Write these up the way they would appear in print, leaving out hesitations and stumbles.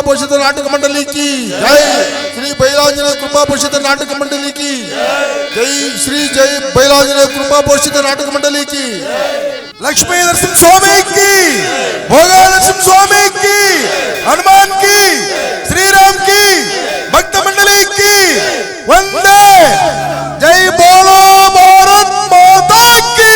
पोषित नाटक मंडली की जय। श्री बैलांजनेय कृपा पोषित नाटक मंडली की जय। श्री जय बैलांजनेय कृपा पोषित नाटक मंडली की। लक्ष्मी नरसिंह स्वामी की, भोगा नरसिंह स्वामी की, हनुमान की, श्री राम की, भक्त मंडली की वंदे। जय बोलो भारत माता की।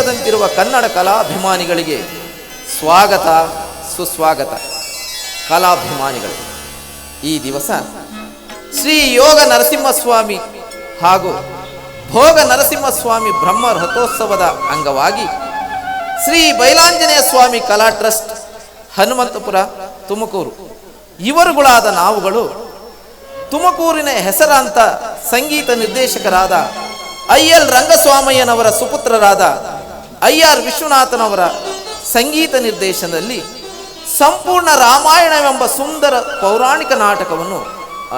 ಪ್ರವೇಶದಂತಿರುವ ಕನ್ನಡ ಕಲಾಭಿಮಾನಿಗಳಿಗೆ ಸ್ವಾಗತ ಸುಸ್ವಾಗತ. ಕಲಾಭಿಮಾನಿಗಳು, ಈ ದಿವಸ ಶ್ರೀ ಯೋಗ ನರಸಿಂಹಸ್ವಾಮಿ ಹಾಗೂ ಭೋಗ ನರಸಿಂಹಸ್ವಾಮಿ ಬ್ರಹ್ಮ ರಥೋತ್ಸವದ ಅಂಗವಾಗಿ ಶ್ರೀ ಬೈಲಾಂಜನೇಯ ಸ್ವಾಮಿ ಕಲಾ ಟ್ರಸ್ಟ್, ಹನುಮಂತಪುರ, ತುಮಕೂರು ಇವರುಗಳಾದ ನಾವುಗಳು ತುಮಕೂರಿನ ಹೆಸರಾಂತ ಸಂಗೀತ ನಿರ್ದೇಶಕರಾದ ಐಎಲ್ ರಂಗಸ್ವಾಮಯ್ಯನವರ ಸುಪುತ್ರರಾದ ಐಆರ್ ವಿಶ್ವನಾಥನವರ ಸಂಗೀತ ನಿರ್ದೇಶನದಲ್ಲಿ ಸಂಪೂರ್ಣ ರಾಮಾಯಣವೆಂಬ ಸುಂದರ ಪೌರಾಣಿಕ ನಾಟಕವನ್ನು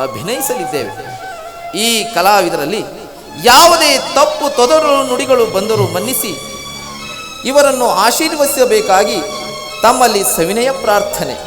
ಅಭಿನಯಿಸಲಿದ್ದೇವೆ. ಈ ಕಲಾವಿದರಲ್ಲಿ ಯಾವುದೇ ತಪ್ಪು ತೊದರು ನುಡಿಗಳು ಬಂದರೂ ಮನ್ನಿಸಿ ಇವರನ್ನು ಆಶೀರ್ವದಿಸಬೇಕಾಗಿ ತಮ್ಮಲ್ಲಿ ಸವಿನಯ ಪ್ರಾರ್ಥನೆ.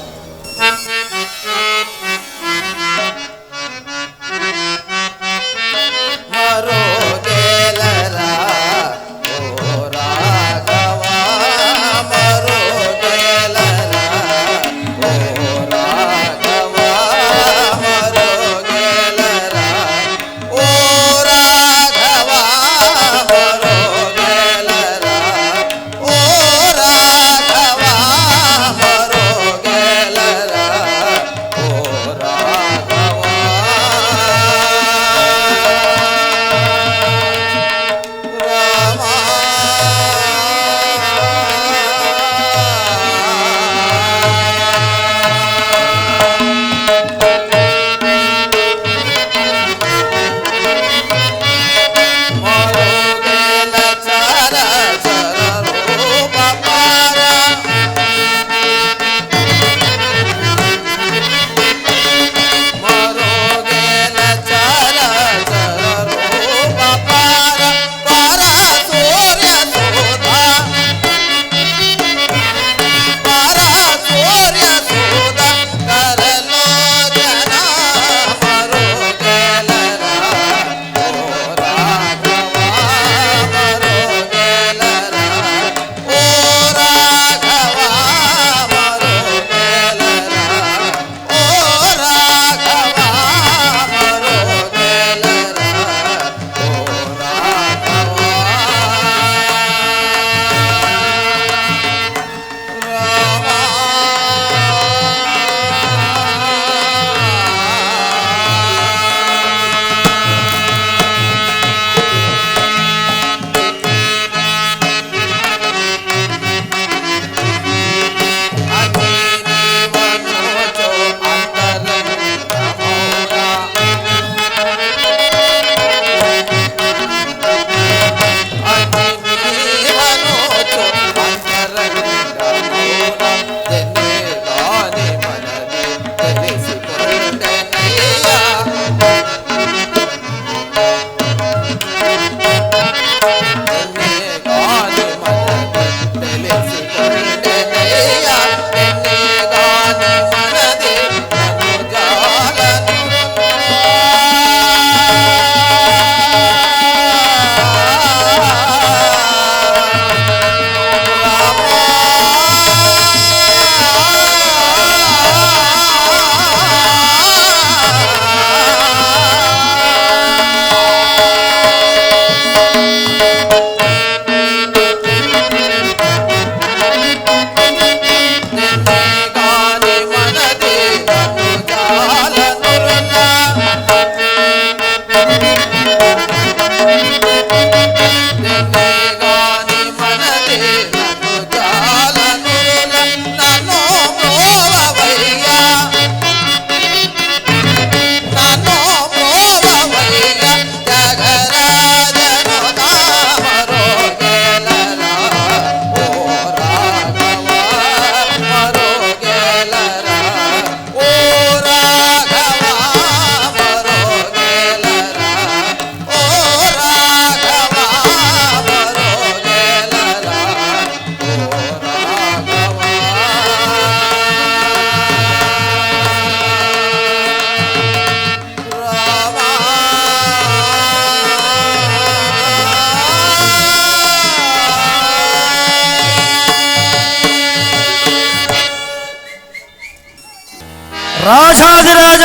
ರಾಜಾಧಿರಾಜ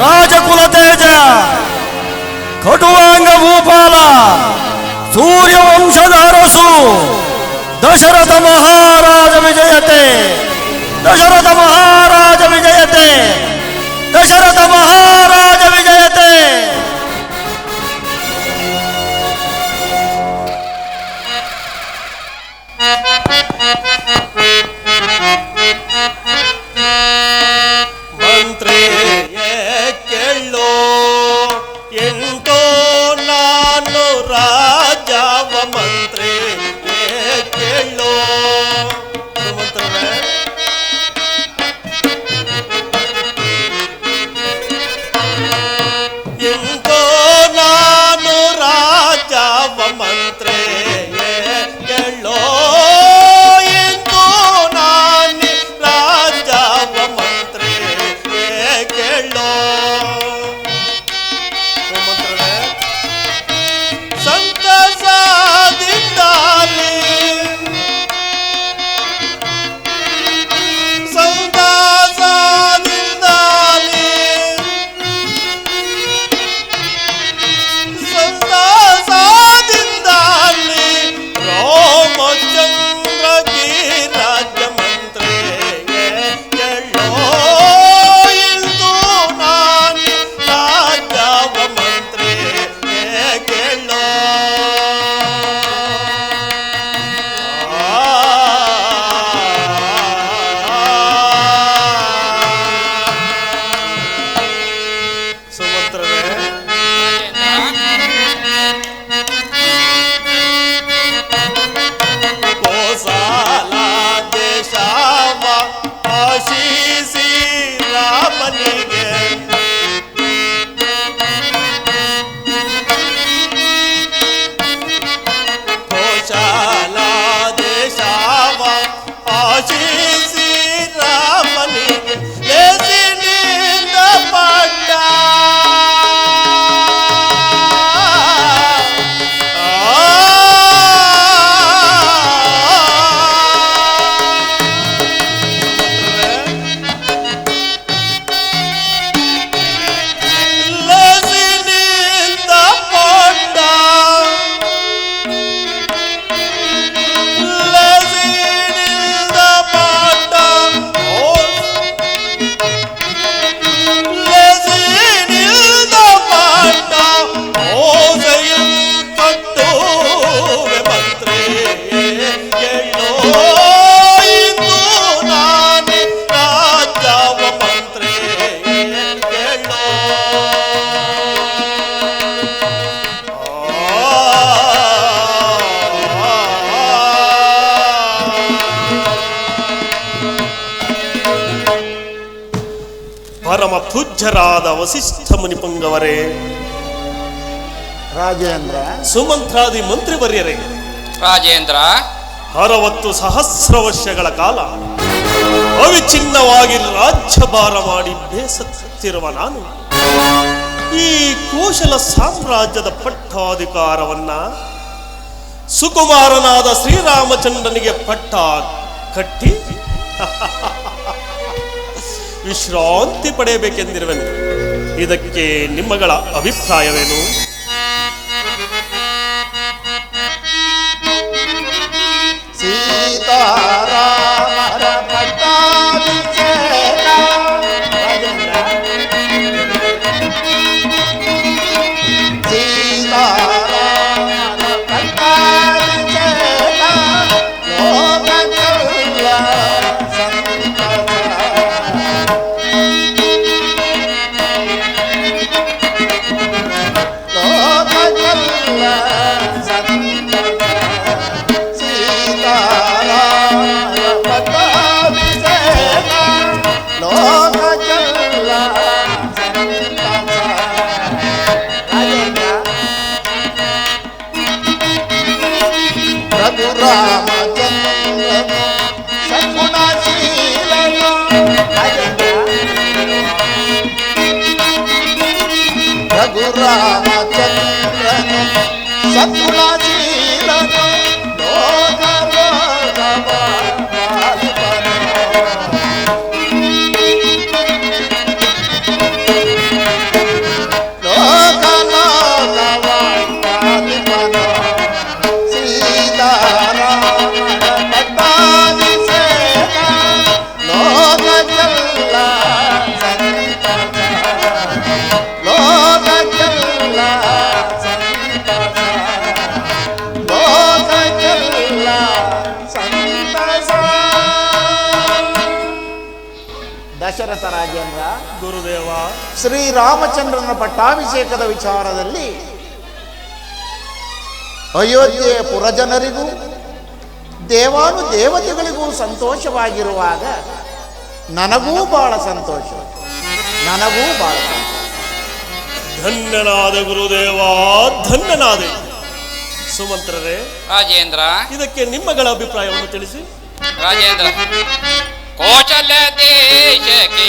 ರಾಜಕುಲ ತೇಜ ಕಟುವಾಂಗ ಭೂಪಾಲ ಸೂರ್ಯವಂಶದ ಅರಸು ದಶರಥ ಮಹಾರಾಜ ವಿಜಯತೆ, ದಶರಥ ಮಹಾರಾಜ ವಿಜಯತೆ, ದಶರಥ ಮಹಾರಾಜ ವಿಜಯತೆ. ಮಂತ್ರಿ ಕೇಳೋ ಎಂಟೋ ನಾನು ರಾಜವ ಮಂತ್ರಿ ಕೇಳೋ. ಸುಮಂತ್ರನೇ ಎಂಟೋ ನಾನು ರಾಜವ ಮಂತ್ರಿ ಕೇಳೋ, ಎಂಟೋ ನಾನಿ ರಾಜವ ಮಂತ್ರಿ ಕೇಳೋ. ಸುಮಂತ್ರನೇ ಸಂತಸದಿಂದಾಲಿ ಸಂತಸದಿಂದಾಲಿ ಸಂತಸದಿಂದಾಲಿ ರಾಮಚಂದ್ರಗಿ ರಾಜ ಮಂತ್ರಿ ಕೇಳೋ, ಇಂದು ನಾನಿ ರಾಜವ ಮಂತ್ರಿ ಕೇಳೋ. ಸುಮಂತ್ರನೇ ಕೋಸಲ ದೇಶವ ಆಶೀಸಿ ರಾಮನಿಗೆ, ಕೋಶಲ ದೇಶವ ಆಶೀಸಿ ರಾಮನಿಗೆ ಲೇಸಿನಿಂದ ಪಟ್ಟ ಲೇಸಿನಿಂದ ಪಟ್ಟ ಲೇಸಿನಿಂದ ಪಟ್ಟ ಲೇಸಿನಿಂದ ಪಟ್ಟ ಓಸೆಯಂ ಕಟ್ಟುವೆ ಮಂತ್ರಿ ಕೇಳೋ, ಇಂದು ನಾನಿ ರಾಜವ ಮಂತ್ರಿ ಕೇಳೋ. ಪರಮ ಪೂಜ್ಯರಾದ ವಸಿಷ್ಠ ಮುನಿಪುಂಗವರೇ, ರಾಜೇಂದ್ರ, ಸುಮಂತ್ರಾದಿ ಮಂತ್ರಿವರ್ಯರೇ, ರಾಜೇಂದ್ರ, 60 ಸಹಸ್ರ ವರ್ಷಗಳ ಕಾಲ ಅವಿಚ್ಛಿನ್ನವಾಗಿ ರಾಜ್ಯಭಾರ ಮಾಡಿ ಬೇಸತ್ತಿರುವ ನಾನು ಈ ಕೋಶಲ ಸಾಮ್ರಾಜ್ಯದ ಪಟ್ಟಾಧಿಕಾರವನ್ನ ಸುಕುಮಾರನಾದ ಶ್ರೀರಾಮಚಂದ್ರನಿಗೆ ಪಟ್ಟ ಕಟ್ಟಿ ವಿಶ್ರಾಂತಿ ಪಡೆಯಬೇಕೆಂದಿರುವೆನು. ಇದಕ್ಕೆ ನಿಮ್ಮಗಳ ಅಭಿಪ್ರಾಯವೇನು? ಸೀತಾರಾಮರ ಪಟ್ಟಾಭಿಷೇಕ. ರಾಜೇಂದ್ರ, ಸೀತಾರಾಮರ ಪಟ್ಟಾಭಿಷೇಕ ಲೋಕಕ್ಕೆಲ್ಲ ಸಂತಸ. ಲೋಕಕ್ಕೆಲ್ಲ ಸಂತಸ. ಸೀತಾರಾಮರ ಪಟ್ಟಾಭಿಷೇಕ ಲೋಕಕ್ಕೆಲ್ಲ ಸಂತಸ. ರಾಜೇಂದ್ರ, ಪ್ರಭು ರಾಮಚಂದ್ರನು ಸದ್ಗುಣಶೀಲನು. ರಾಜೇಂದ್ರ, ಪ್ರಭು ರಾಮಚಂದ್ರನು ಸದ್ಗುಣಶೀಲನು ಲೋಕ ಲೋಕವ ಪಾಲಿಪನು. ಲೋಕ ಲೋಕವ ಪಾಲಿಪನು. ದಶರಥ ರಾಜೇಂದ್ರ, ಗುರುದೇವ, ಶ್ರೀರಾಮಚಂದ್ರನ ಪಟ್ಟಾಭಿಷೇಕದ ವಿಚಾರದಲ್ಲಿ ಅಯೋಧ್ಯೆಯ ಪುರಜನರಿಗೂ ದೇವಾನುದೇವತೆಗಳಿಗೂ ಸಂತೋಷವಾಗಿರುವಾಗ ನನಗೂ ಬಹಳ ಸಂತೋಷ. ಧನ್ಯನಾದ ಗುರುದೇವ, ಧನ್ಯನಾದೆ. ಸುಮಂತ್ರರೇ, ರಾಜೇಂದ್ರ, ಇದಕ್ಕೆ ನಿಮ್ಮಗಳ ಅಭಿಪ್ರಾಯವನ್ನು ತಿಳಿಸಿ. ರಾಜೇಂದ್ರ, ಕೋಚಲ ದೇಶಕ್ಕೆ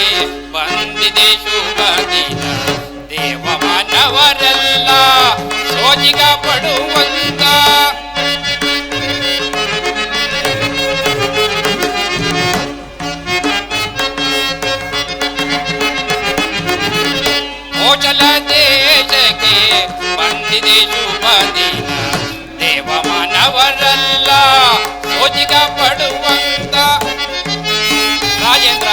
ಬಂದಿದೆ ಶುಭ ದಿನ, ದೇವ ಮಾನವರೆಲ್ಲ ಸೋಜಿಗ ಪಡುವಂತ. ಕೋಚಲ ದೇಶಕ್ಕೆ ಬಂದಿದೆ ಶುಭ ದಿನ, ದೇವ ಮಾನವರೆಲ್ಲ ಸೋಜಿಗ ಪಡುವಂತ. ರಾಜೇಂದ್ರ,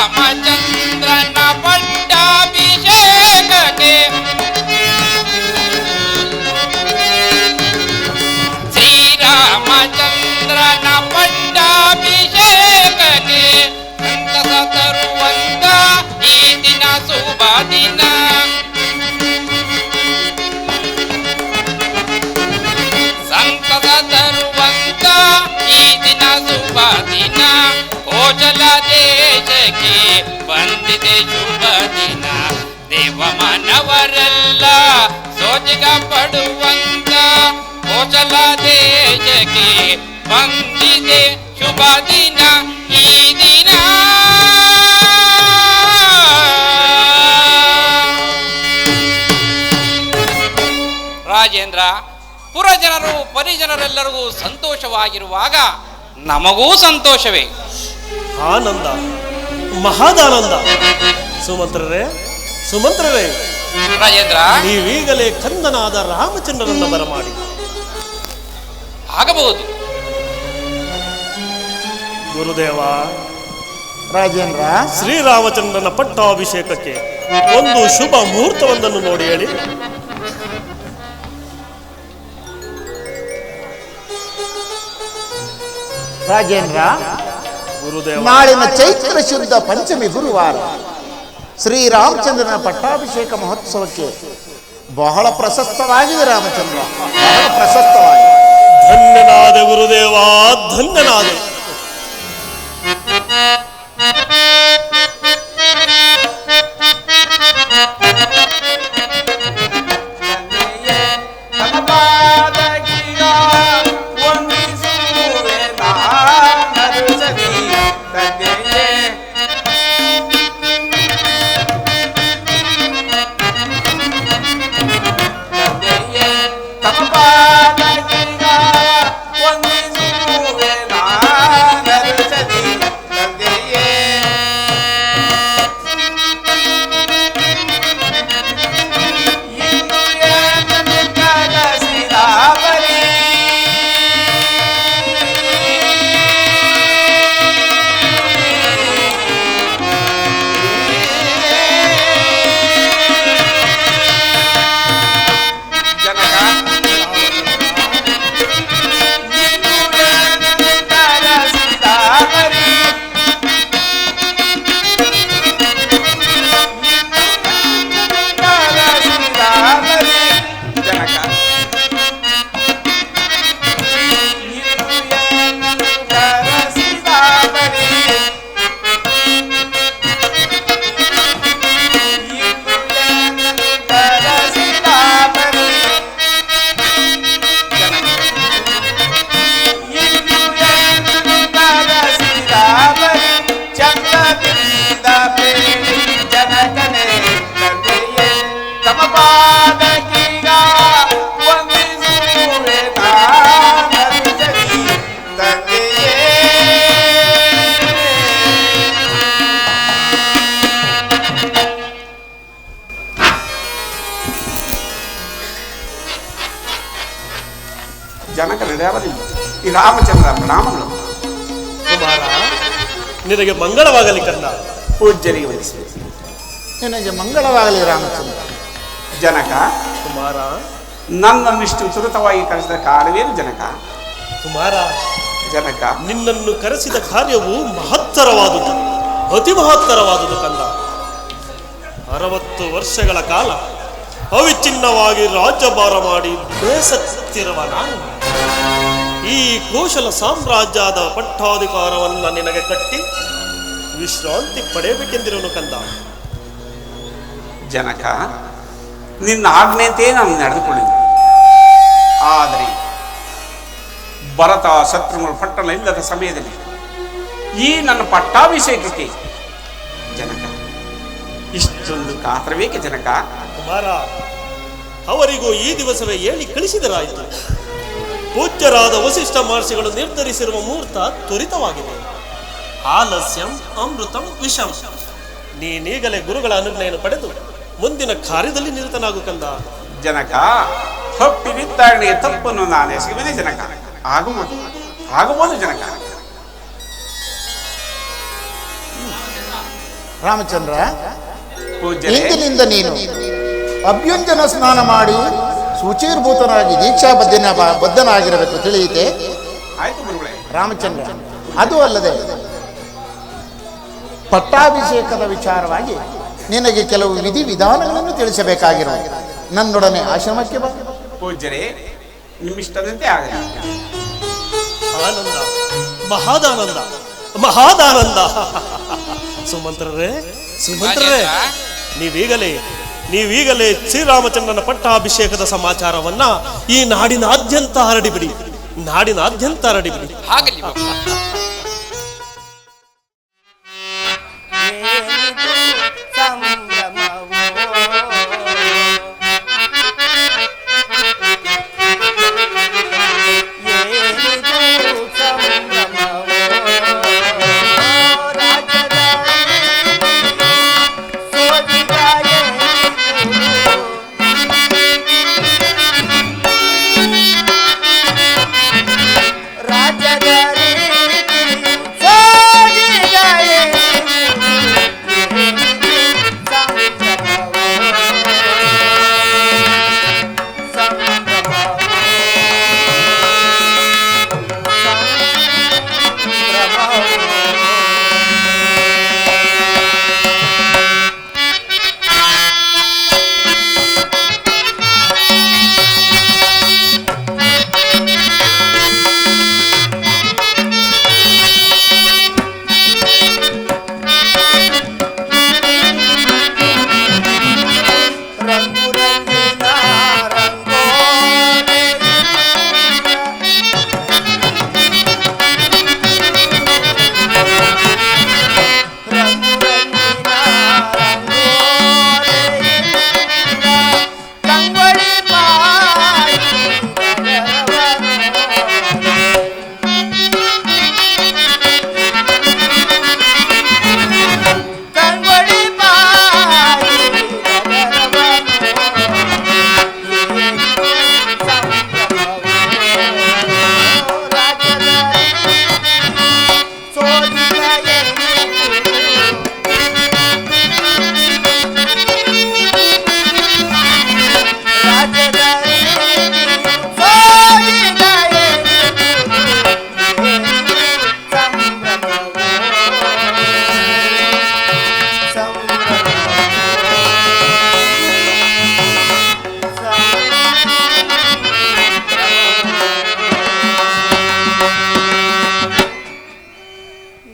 ಶ್ರೀರಾಮಚಂದ್ರನ ಪಟ್ಟಾಭಿಷೇಕಕ್ಕೆ ಶ್ರೀರಾಮಚಂದ್ರನ ಪಟ್ಟಾಭಿಷೇಕಕ್ಕೆ ಸಂತಸ ತರುವಂತ ಈ ದಿನ ಶುಭ ದಿನ. ಸಂತಸ ತರುವಂತ ಈ ದಿನ ಶುಭ ದಿನ, ಕೋಚಲ ದೇಶಕ್ಕೆ ಬಂದಿದೆ ಶುಭ ದಿನ, ದೇವ ಮಾನವರೆಲ್ಲ ಸೋಜಿಗ ಪಡುವಂತ. ಕೋಚಲ ದೇಶಕ್ಕೆ ಬಂದಿದೆ ಶುಭ ದಿನ ಈ ದಿನ. ರಾಜೇಂದ್ರ, ಪುರಜನರು ಪರಿಜನರೆಲ್ಲರಿಗೂ ಸಂತೋಷವಾಗಿರುವಾಗ ನಮಗೂ ಸಂತೋಷವೇ. ಆನಂದ, ಮಹಾದಾನಂದ. ಸುಮಂತ್ರರೇ, ರಾಜೇಂದ್ರ, ನೀವೀಗಲೇ ಕಂದನಾದ ರಾಮಚಂದ್ರನನ್ನು ಬರಮಾಡಿ. ಆಗಬಹುದು. ಗುರುದೇವ, ರಾಜೇಂದ್ರ, ಶ್ರೀರಾಮಚಂದ್ರನ ಪಟ್ಟಾಭಿಷೇಕಕ್ಕೆ ಒಂದು ಶುಭ ಮುಹೂರ್ತವೊಂದನ್ನು ನೋಡಿ ಹೇಳಿ. ರಾಜೇಂದ್ರ, ಗುರುದೇವ, ನಾಳಿನ ಚೈತ್ರ ಶುದ್ಧ ಪಂಚಮಿ ಗುರುವಾರ ಶ್ರೀರಾಮಚಂದ್ರನ ಪಟ್ಟಾಭಿಷೇಕ ಮಹೋತ್ಸವಕ್ಕೆ ಬಹಳ ಪ್ರಶಸ್ತವಾಗಿದೆ. ರಾಮಚಂದ್ರ ಬಹಳ ಪ್ರಶಸ್ತವಾಗಿದೆ. ಧನ್ಯನಾದ ಗುರುದೇವ, ಧನ್ಯನಾದೆ. ಜನಕ ನಡೆಯವರಿಲ್ಲ. ಈ ರಾಮಚಂದ್ರ ಪ್ರಣಾಮಗಳು. ಕುಮಾರ, ನಿನಗೆ ಮಂಗಳವಾಗಲಿ ಕಂದ. ಪೂಜ್ಯರಿಗೆ ವಹಿಸಬೇಕು. ನಿನಗೆ ಮಂಗಳವಾಗಲಿ ರಾಮಚಂದ್ರ. ಜನಕ, ಕುಮಾರ, ನನ್ನನ್ನಿಷ್ಟು ತುರಿತವಾಗಿ ಕರೆಸಿದ ಕಾರಣವೇನು ಜನಕ? ಕುಮಾರ, ಜನಕ, ನಿನ್ನನ್ನು ಕರೆಸಿದ ಕಾರ್ಯವು ಮಹತ್ತರವಾದುದು, ಅತಿ ಮಹತ್ತರವಾದುದು ಕಂದ. 60 ವರ್ಷಗಳ ಕಾಲ ಅವಿಚ್ಛಿನ್ನವಾಗಿ ರಾಜ್ಯಭಾರ ಮಾಡಿ ಬೇಸತ್ತಿರುವ ನಾನು ಈ ಕೋಶಲ ಸಾಮ್ರಾಜ್ಯದ ಪಟ್ಟಾಧಿಕಾರವನ್ನು ನಿನಗೆ ಕಟ್ಟಿ ವಿಶ್ರಾಂತಿ ಪಡೆಯಬೇಕೆಂದಿರುವನು ಕಂದ. ಜನಕ, ನಿನ್ನ ಆಜ್ಞೆಯಂತೆಯೇ ನಾನು ನಡೆದುಕೊಂಡಿದ್ದೆ. ಆದರೆ ಭರತ ಶತ್ರುಗಳು ಪಟ್ಟಣ ಇಲ್ಲದ ಸಮಯದಲ್ಲಿ ಈ ನನ್ನ ಪಟ್ಟಾಭಿಷೇಕಕ್ಕೆ ಜನಕ ಇಷ್ಟೊಂದು ಕಾತ್ರಬೇಕೆ ಜನಕ? ಕುಮಾರ, ಅವರಿಗೂ ಈ ದಿವಸವೇ ಹೇಳಿ ಕಳಿಸಿದರಾಯಿತು. ಪೂಜ್ಯರಾದ ವಸಿಷ್ಠ ಮಹರ್ಷಿಗಳು ನಿರ್ಧರಿಸಿರುವ ಮುಹೂರ್ತ ತ್ವರಿತವಾಗಿದೆ. ಆಲಸ್ಯಂ ಅಮೃತಂ ವಿಷಂ. ನೀನೀಗಲೇ ಗುರುಗಳ ಅನುಜ್ಞೆಯನ್ನು ಪಡೆದು ಮುಂದಿನ ಕಾರ್ಯದಲ್ಲಿ ನಿರತನಾಗು ಕಂದ. ಜನಕ, ತಪ್ಪಿ ವಿತರಣೆಯ ತಪ್ಪನ್ನು ನಾನು ಎಸಗುವೆನೆ ಜನಕ. ಆಗಬಹುದು ಜನಕ. ರಾಮಚಂದ್ರ, ಪೂಜ್ಯರೇ, ಇಂದಿನಿಂದ ನೀನು ಅಭ್ಯಂಜನ ಸ್ನಾನ ಮಾಡಿ ಶುಚಿರ್ಭೂತನಾಗಿ ಬದ್ಧನಾಗಿರಬೇಕು, ತಿಳಿಯಿತೆ? ಆಯ್ತು ಗುರುಗಳೇ. ರಾಮಚಂದ್ರ, ಅದು ಅಲ್ಲದೆ ಪಟ್ಟಾಭಿಷೇಕದ ವಿಚಾರವಾಗಿ ನಿನಗೆ ಕೆಲವು ವಿಧಿವಿಧಾನಗಳನ್ನು ತಿಳಿಸಬೇಕಾಗಿರುವ ನನ್ನೊಡನೆ ಆಶ್ರಮಕ್ಕೆ ಬಾ. ಪೂಜ್ಯರೇ, ನಿಮ್ಮಿಷ್ಟದಂತೆ ಆಗಲಿ. ಆನಂದ, ಮಹಾದಾನಂದ, ಮಹಾದಾನಂದ. ಸುಮಂತ್ರರೇ, ನೀವೀಗಲೇ ಶ್ರೀರಾಮಚಂದ್ರನ ಪಟ್ಟಾಭಿಷೇಕದ ಸಮಾಚಾರವನ್ನ ಈ ನಾಡಿನಾದ್ಯಂತ ಹರಡಿಬಿಡಿ. ಆಗಲಿ ಬಾಬು.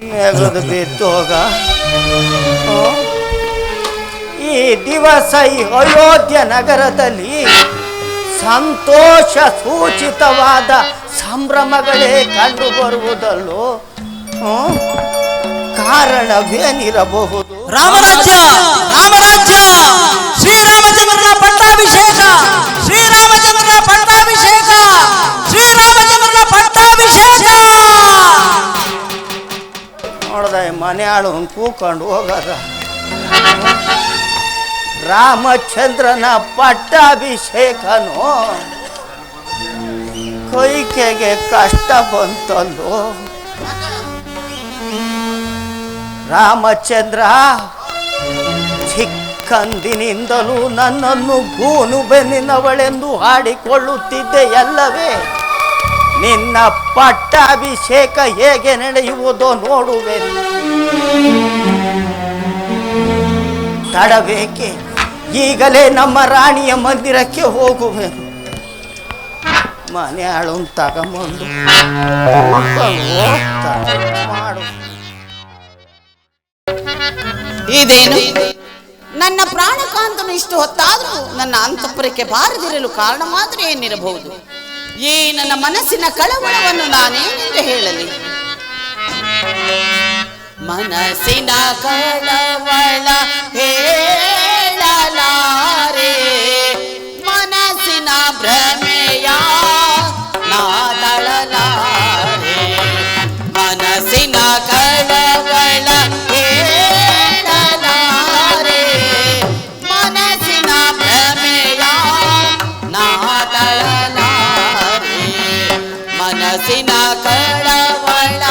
ನೆಗದು ಬಿದ್ದೋಗ ಈ ದಿವಸ ಈ ಅಯೋಧ್ಯ ನಗರದಲ್ಲಿ ಸಂತೋಷ ಸೂಚಿತವಾದ ಸಂಭ್ರಮಗಳೇ ಕಂಡು ಬರುವುದಲ್ಲೋ ಕಾರಣವೇನಿರಬಹುದು? ರಾಮರಾಜ್ಯ ಶ್ರೀರಾಮಚಂದ್ರನ ಪಟ್ಟಾಭಿಷೇಕ ಶ್ರೀರಾಮಚಂದ್ರನ ಪಟ್ಟಾಭಿಷೇಕ ನೋಡ್ದ ಮನೆ ಆಳು ಕೂಕೊಂಡು ಹೋಗದ ರಾಮಚಂದ್ರನ ಪಟ್ಟಾಭಿಷೇಕನು ಕೈಕೆಗೆ ಕಷ್ಟ ಬಂತಲ್ಲೋ. ರಾಮಚಂದ್ರ ಚಿಕ್ಕ ಕಂದಿನಿಂದಲೂ ನನ್ನನ್ನು ಗೂನು ಬೆನ್ನಿನವಳೆಂದು ಹಾಡಿಕೊಳ್ಳುತ್ತಿದ್ದೆ ಎಲ್ಲವೇ. ನಿನ್ನ ಪಟ್ಟಾಭಿಷೇಕ ಹೇಗೆ ನಡೆಯುವುದೋ ನೋಡುವೆ. ತಡಬೇಕೆ, ಈಗಲೇ ನಮ್ಮ ರಾಣಿಯ ಮಂದಿರಕ್ಕೆ ಹೋಗುವೆನು. ಮನೆ ಆಳು ತಗೊಂಬಂದು ಮಾಡು. ಇದೇನು ನನ್ನ ಪ್ರಾಣಕಾಂತನು ಇಷ್ಟು ಹೊತ್ತಾದರೂ ನನ್ನ ಅಂತಃಪುರಕ್ಕೆ ಬಾರದಿರಲು ಕಾರಣ ಮಾತ್ರ ಏನಿರಬಹುದು? ಈ ನನ್ನ ಮನಸ್ಸಿನ ಕಳವಳವನ್ನು ನಾನೇನೆಂದು ಹೇಳಲಿ? ಮನಸ್ಸಿನ ಕಳವಳ ಹೇಳಲಾರೆ, ಮನಸ್ಸಿನ ಭ್ರಮೆಯ ನಾದಳಲಾರೆ. ಮನಸ್ಸಿನ ಕಳವಳ ಹೇಳಲಾರೆ, ಮನಸ್ಸಿನ ಭ್ರಮೆಯ ನಾದಳಲಾರೆ. ಮನಸ್ಸಿನ ಕಳವಳ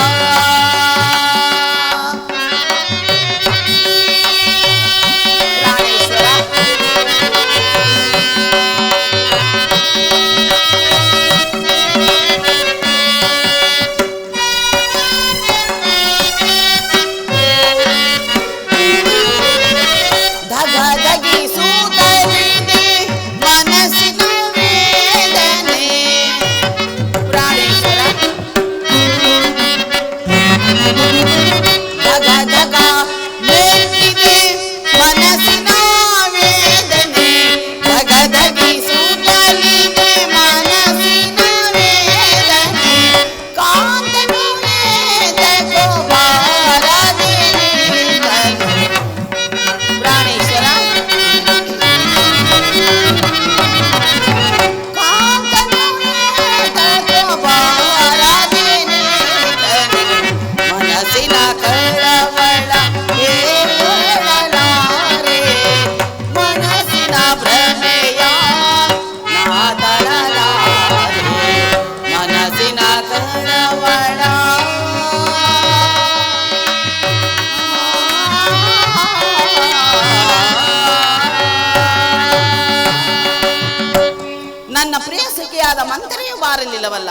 ನನ್ನ ಪ್ರೇಯಸಿಕೆಯಾದ ಮಂತ್ರಿಯೂ ಬಾರಲಿಲ್ಲವಲ್ಲ,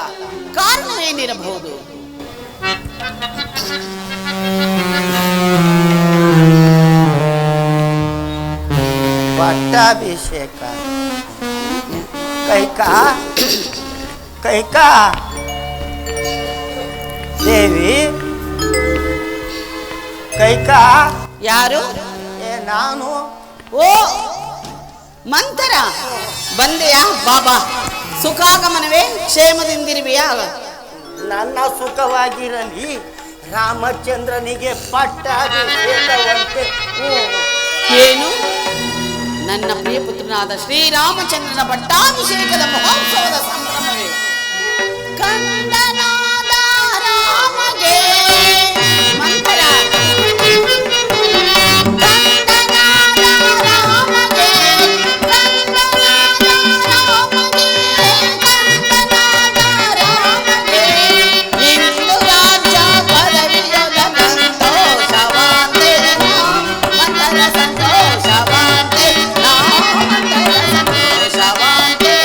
ಕಾರಣವೇನಿರಬಹುದು? ಪಟ್ಟಾಭಿಷೇಕ ಕೈಕಾ ದೇವಿ, ಕೈಕಾ. ಯಾರು? ನಾನು. ಓ ಮಂತರ, ಬಂದೆಯಾ? ಬಾಬಾ, ಸುಖಾಗಮನವೇ? ಕ್ಷೇಮದಿಂದಿರುವೆಯಾ? ನನ್ನ ಸುಖವಾಗಿರಲಿ, ರಾಮಚಂದ್ರನಿಗೆ ಪಟ್ಟಾಭಿಷೇಕವಂತೆ. ಏನು? ನನ್ನ ಪ್ರಿಯಪುತ್ರನಾದ ಶ್ರೀರಾಮಚಂದ್ರನ ಪಟ್ಟಾಭಿಷೇಕದ ಮಹೋತ್ಸವದ ಸಂಭ್ರಮವೇ? ಕಂದನಾದ ರಾಮಗೆ ಮಂತರ, ಕಂದನಾದ ರಾಮಗೆ, ಕಂದನಾದ ರಾಮಗೆ, ಕಂದನಾದ ರಾಮಗೆ ಇಂದು ರಾಜ್ಯ ಪದವಿಯದ ಸಂತೋಷವಾಂತೆ, ಮಂತರ ಸಂತೋಷವಾಂತೆ, ಮಂತರ ಸಂತೋಷವಾಂತೆ.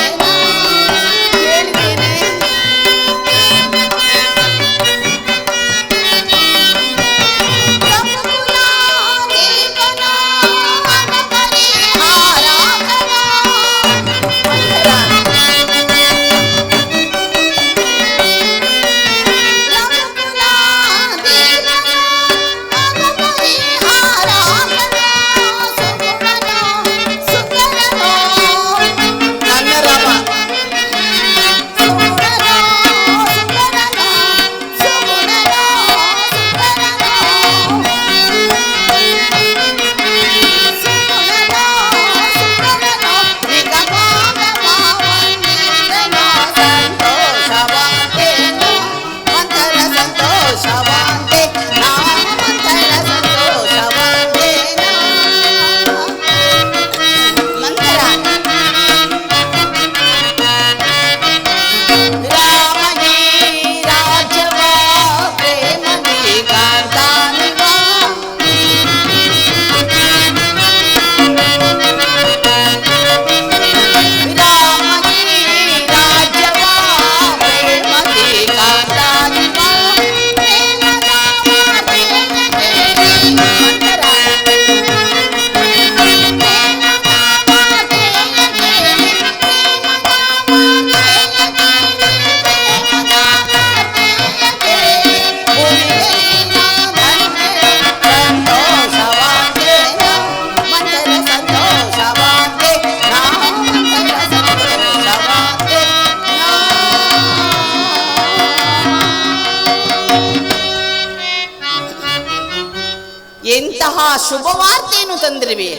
ಇಂತಹ ಶುಭವಾರ್ತೆಯನ್ನು ತಂದಿರುವೆ.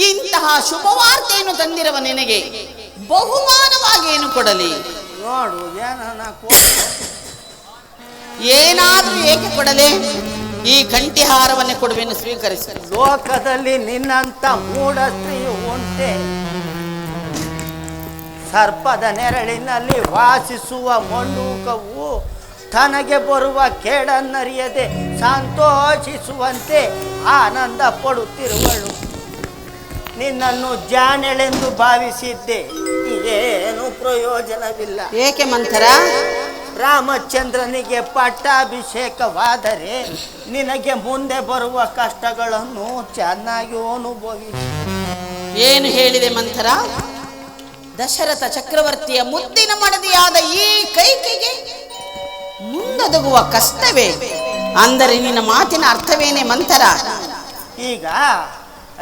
ಇಂತಹ ಶುಭವಾರ್ತೆಯನ್ನು ತಂದಿರುವ ನಿನಗೆ ಬಹುಮಾನವಾಗಿ ಏನು ಕೊಡಲಿ? ನೋಡು ಏನಾದ್ರೂ ಏಕೆ ಕೊಡಲೆ? ಈ ಕಂಠಿಹಾರವನ್ನೇ ಕೊಡುವೆನು, ಸ್ವೀಕರಿಸಿ. ಲೋಕದಲ್ಲಿ ನಿನ್ನಂತ ಮೂಢ ಸ್ತ್ರೀಯು ಉಂಟೆ. ಸರ್ಪದ ನೆರಳಿನಲ್ಲಿ ವಾಸಿಸುವ ಮೊಂಡೂಕವು ತನಗೆ ಬರುವ ಕೇಡನ್ನರಿಯದೆ ಸಂತೋಷಿಸುವಂತೆ ಆನಂದ ಪಡುತ್ತಿರುವಳು. ನಿನ್ನನ್ನು ಜಾಣೆಳೆಂದು ಭಾವಿಸಿದ್ದೆ, ಏನು ಪ್ರಯೋಜನವಿಲ್ಲ. ಏಕೆ ಮಂಥರ? ರಾಮಚಂದ್ರನಿಗೆ ಪಟ್ಟಾಭಿಷೇಕವಾದರೆ ನಿನಗೆ ಮುಂದೆ ಬರುವ ಕಷ್ಟಗಳನ್ನು ಚೆನ್ನಾಗಿ ಅನುಭವಿಸಿ. ಏನು ಹೇಳಿದೆ ಮಂಥರ? ದಶರಥ ಚಕ್ರವರ್ತಿಯ ಮುದ್ದಿನ ಮಡದಿಯಾದ ಈ ಕೈಕೆಗೆ ಮುಂದೊದಗುವ ಕಷ್ಟವೇ? ಅಂದರೆ ನಿನ್ನ ಮಾತಿನ ಅರ್ಥವೇನೆ ಮಂಥರ? ಈಗ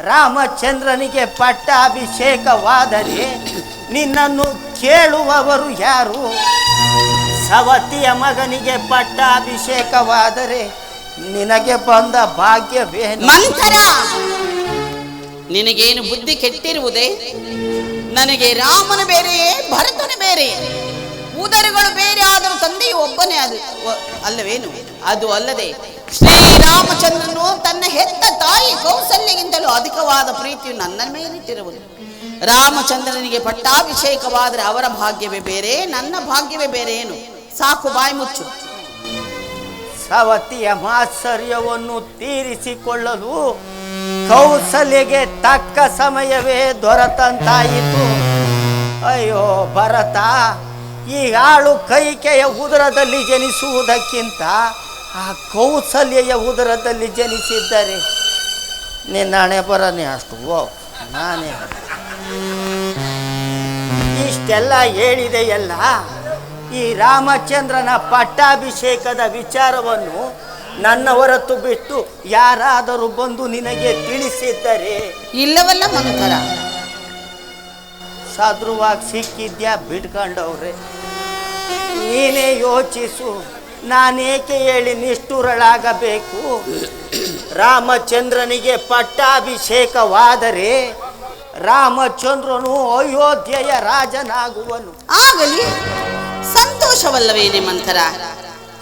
ರಾಮಚಂದ್ರನಿಗೆ ಪಟ್ಟಾಭಿಷೇಕವಾದರೆ ನಿನ್ನನ್ನು ಕೇಳುವವರು ಯಾರು? ಸವತಿಯ ಮಗನಿಗೆ ಪಟ್ಟಾಭಿಷೇಕವಾದರೆ ನಿನಗೆ ಬಂದ ಭಾಗ್ಯವೇನು? ಮಂಥರ, ನಿನಗೇನು ಬುದ್ಧಿ ಕೆಟ್ಟಿರುವುದೇ? ನನಗೆ ರಾಮನು ಬೇರೆಯೇ, ಭರತನು ಬೇರೆಯೇ? ಉದರಗಳು ಬೇರೆ ಆದರೂ ತಂದೆಯು ಒಬ್ಬನೇ ಅಲ್ಲವೇನು? ಅದು ಅಲ್ಲದೆ ಶ್ರೀರಾಮಚಂದ್ರನು ತನ್ನ ಹೆತ್ತ ತಾಯಿ ಕೌಸಲ್ಯಗಿಂತಲೂ ಅಧಿಕವಾದ ಪ್ರೀತಿಯು ನನ್ನ ಮೇಲಿಟ್ಟಿರುವುದು. ರಾಮಚಂದ್ರನಿಗೆ ಪಟ್ಟಾಭಿಷೇಕವಾದರೆ ಅವರ ಭಾಗ್ಯವೇ ಬೇರೆ, ನನ್ನ ಭಾಗ್ಯವೇ ಬೇರೆ ಏನು? ಸಾಕು, ಬಾಯಿ ಮುಚ್ಚು. ಸವತಿಯ ಮಾತ್ಸರ್ಯವನ್ನು ತೀರಿಸಿಕೊಳ್ಳಲು ಕೌಸಲ್ಯಗೆ ತಕ್ಕ ಸಮಯವೇ ದೊರೆತಂತಾಯಿತು. ಅಯ್ಯೋ ಭರತ, ಈ ಆಳು ಕೈಕೆಯ ಉದರದಲ್ಲಿ ಜನಿಸುವುದಕ್ಕಿಂತ ಆ ಕೌಸಲ್ಯೆಯ ಉದರದಲ್ಲಿ ಜನಿಸಿದ್ದರೆ ನಿನ್ನ ಹಣೆ ಬರನೇ ಅಷ್ಟು. ನಾನೇ ಇಷ್ಟೆಲ್ಲ ಹೇಳಿದೆಯಲ್ಲ, ಈ ರಾಮಚಂದ್ರನ ಪಟ್ಟಾಭಿಷೇಕದ ವಿಚಾರವನ್ನು ನನ್ನ ಹೊರತು ಬಿಟ್ಟು ಯಾರಾದರೂ ಬಂದು ನಿನಗೆ ತಿಳಿಸಿದ್ದರೆ? ಇಲ್ಲವಲ್ಲ ಮಂಥರ. ಸದೃವಾಗಿ ಸಿಕ್ಕಿದ್ಯಾ ಬಿಟ್ಕೊಂಡವ್ರೆ. ನೀನೇ ಯೋಚಿಸು, ನಾನೇಕೆ ಹೇಳಿ ನಿಷ್ಠುರಳಾಗಬೇಕು? ರಾಮಚಂದ್ರನಿಗೆ ಪಟ್ಟಾಭಿಷೇಕವಾದರೆ ರಾಮಚಂದ್ರನು ಅಯೋಧ್ಯೆಯ ರಾಜನಾಗುವನು. ಆಗಲಿ, ಸಂತೋಷವಲ್ಲವೇನೆ ಮಂಥರ?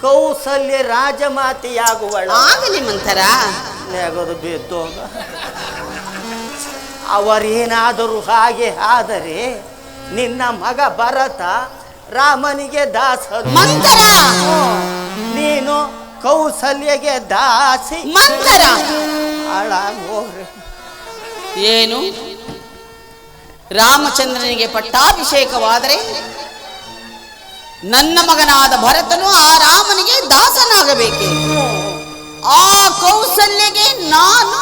ಕೌಸಲ್ಯ ರಾಜಮಾತೆಯಾಗುವಳು. ಆಗಲಿ ಮಂಥರ. ನೆಗದು ಬಿದ್ದೋಗ. ಅವರೇನಾದರೂ ಹಾಗೆ ಆದರೆ ನಿನ್ನ ಮಗ ಭರತ ರಾಮನಿಗೆ ದಾಸರು. ಮಂಥರ, ನೀನು ಕೌಸಲ್ಯಗೆ ದಾಸಿ. ಮಂಥರ, ಹಾಳಾಗೋಗ್ರೆ. ಏನು? ರಾಮಚಂದ್ರನಿಗೆ ಪಟ್ಟಾಭಿಷೇಕವಾದರೆ ನನ್ನ ಮಗನಾದ ಭರತನು ಆ ರಾಮನಿಗೆ ದಾಸನಾಗಬೇಕೆ? ಆ ಕೌಸಲ್ಯಗೆ ನಾನು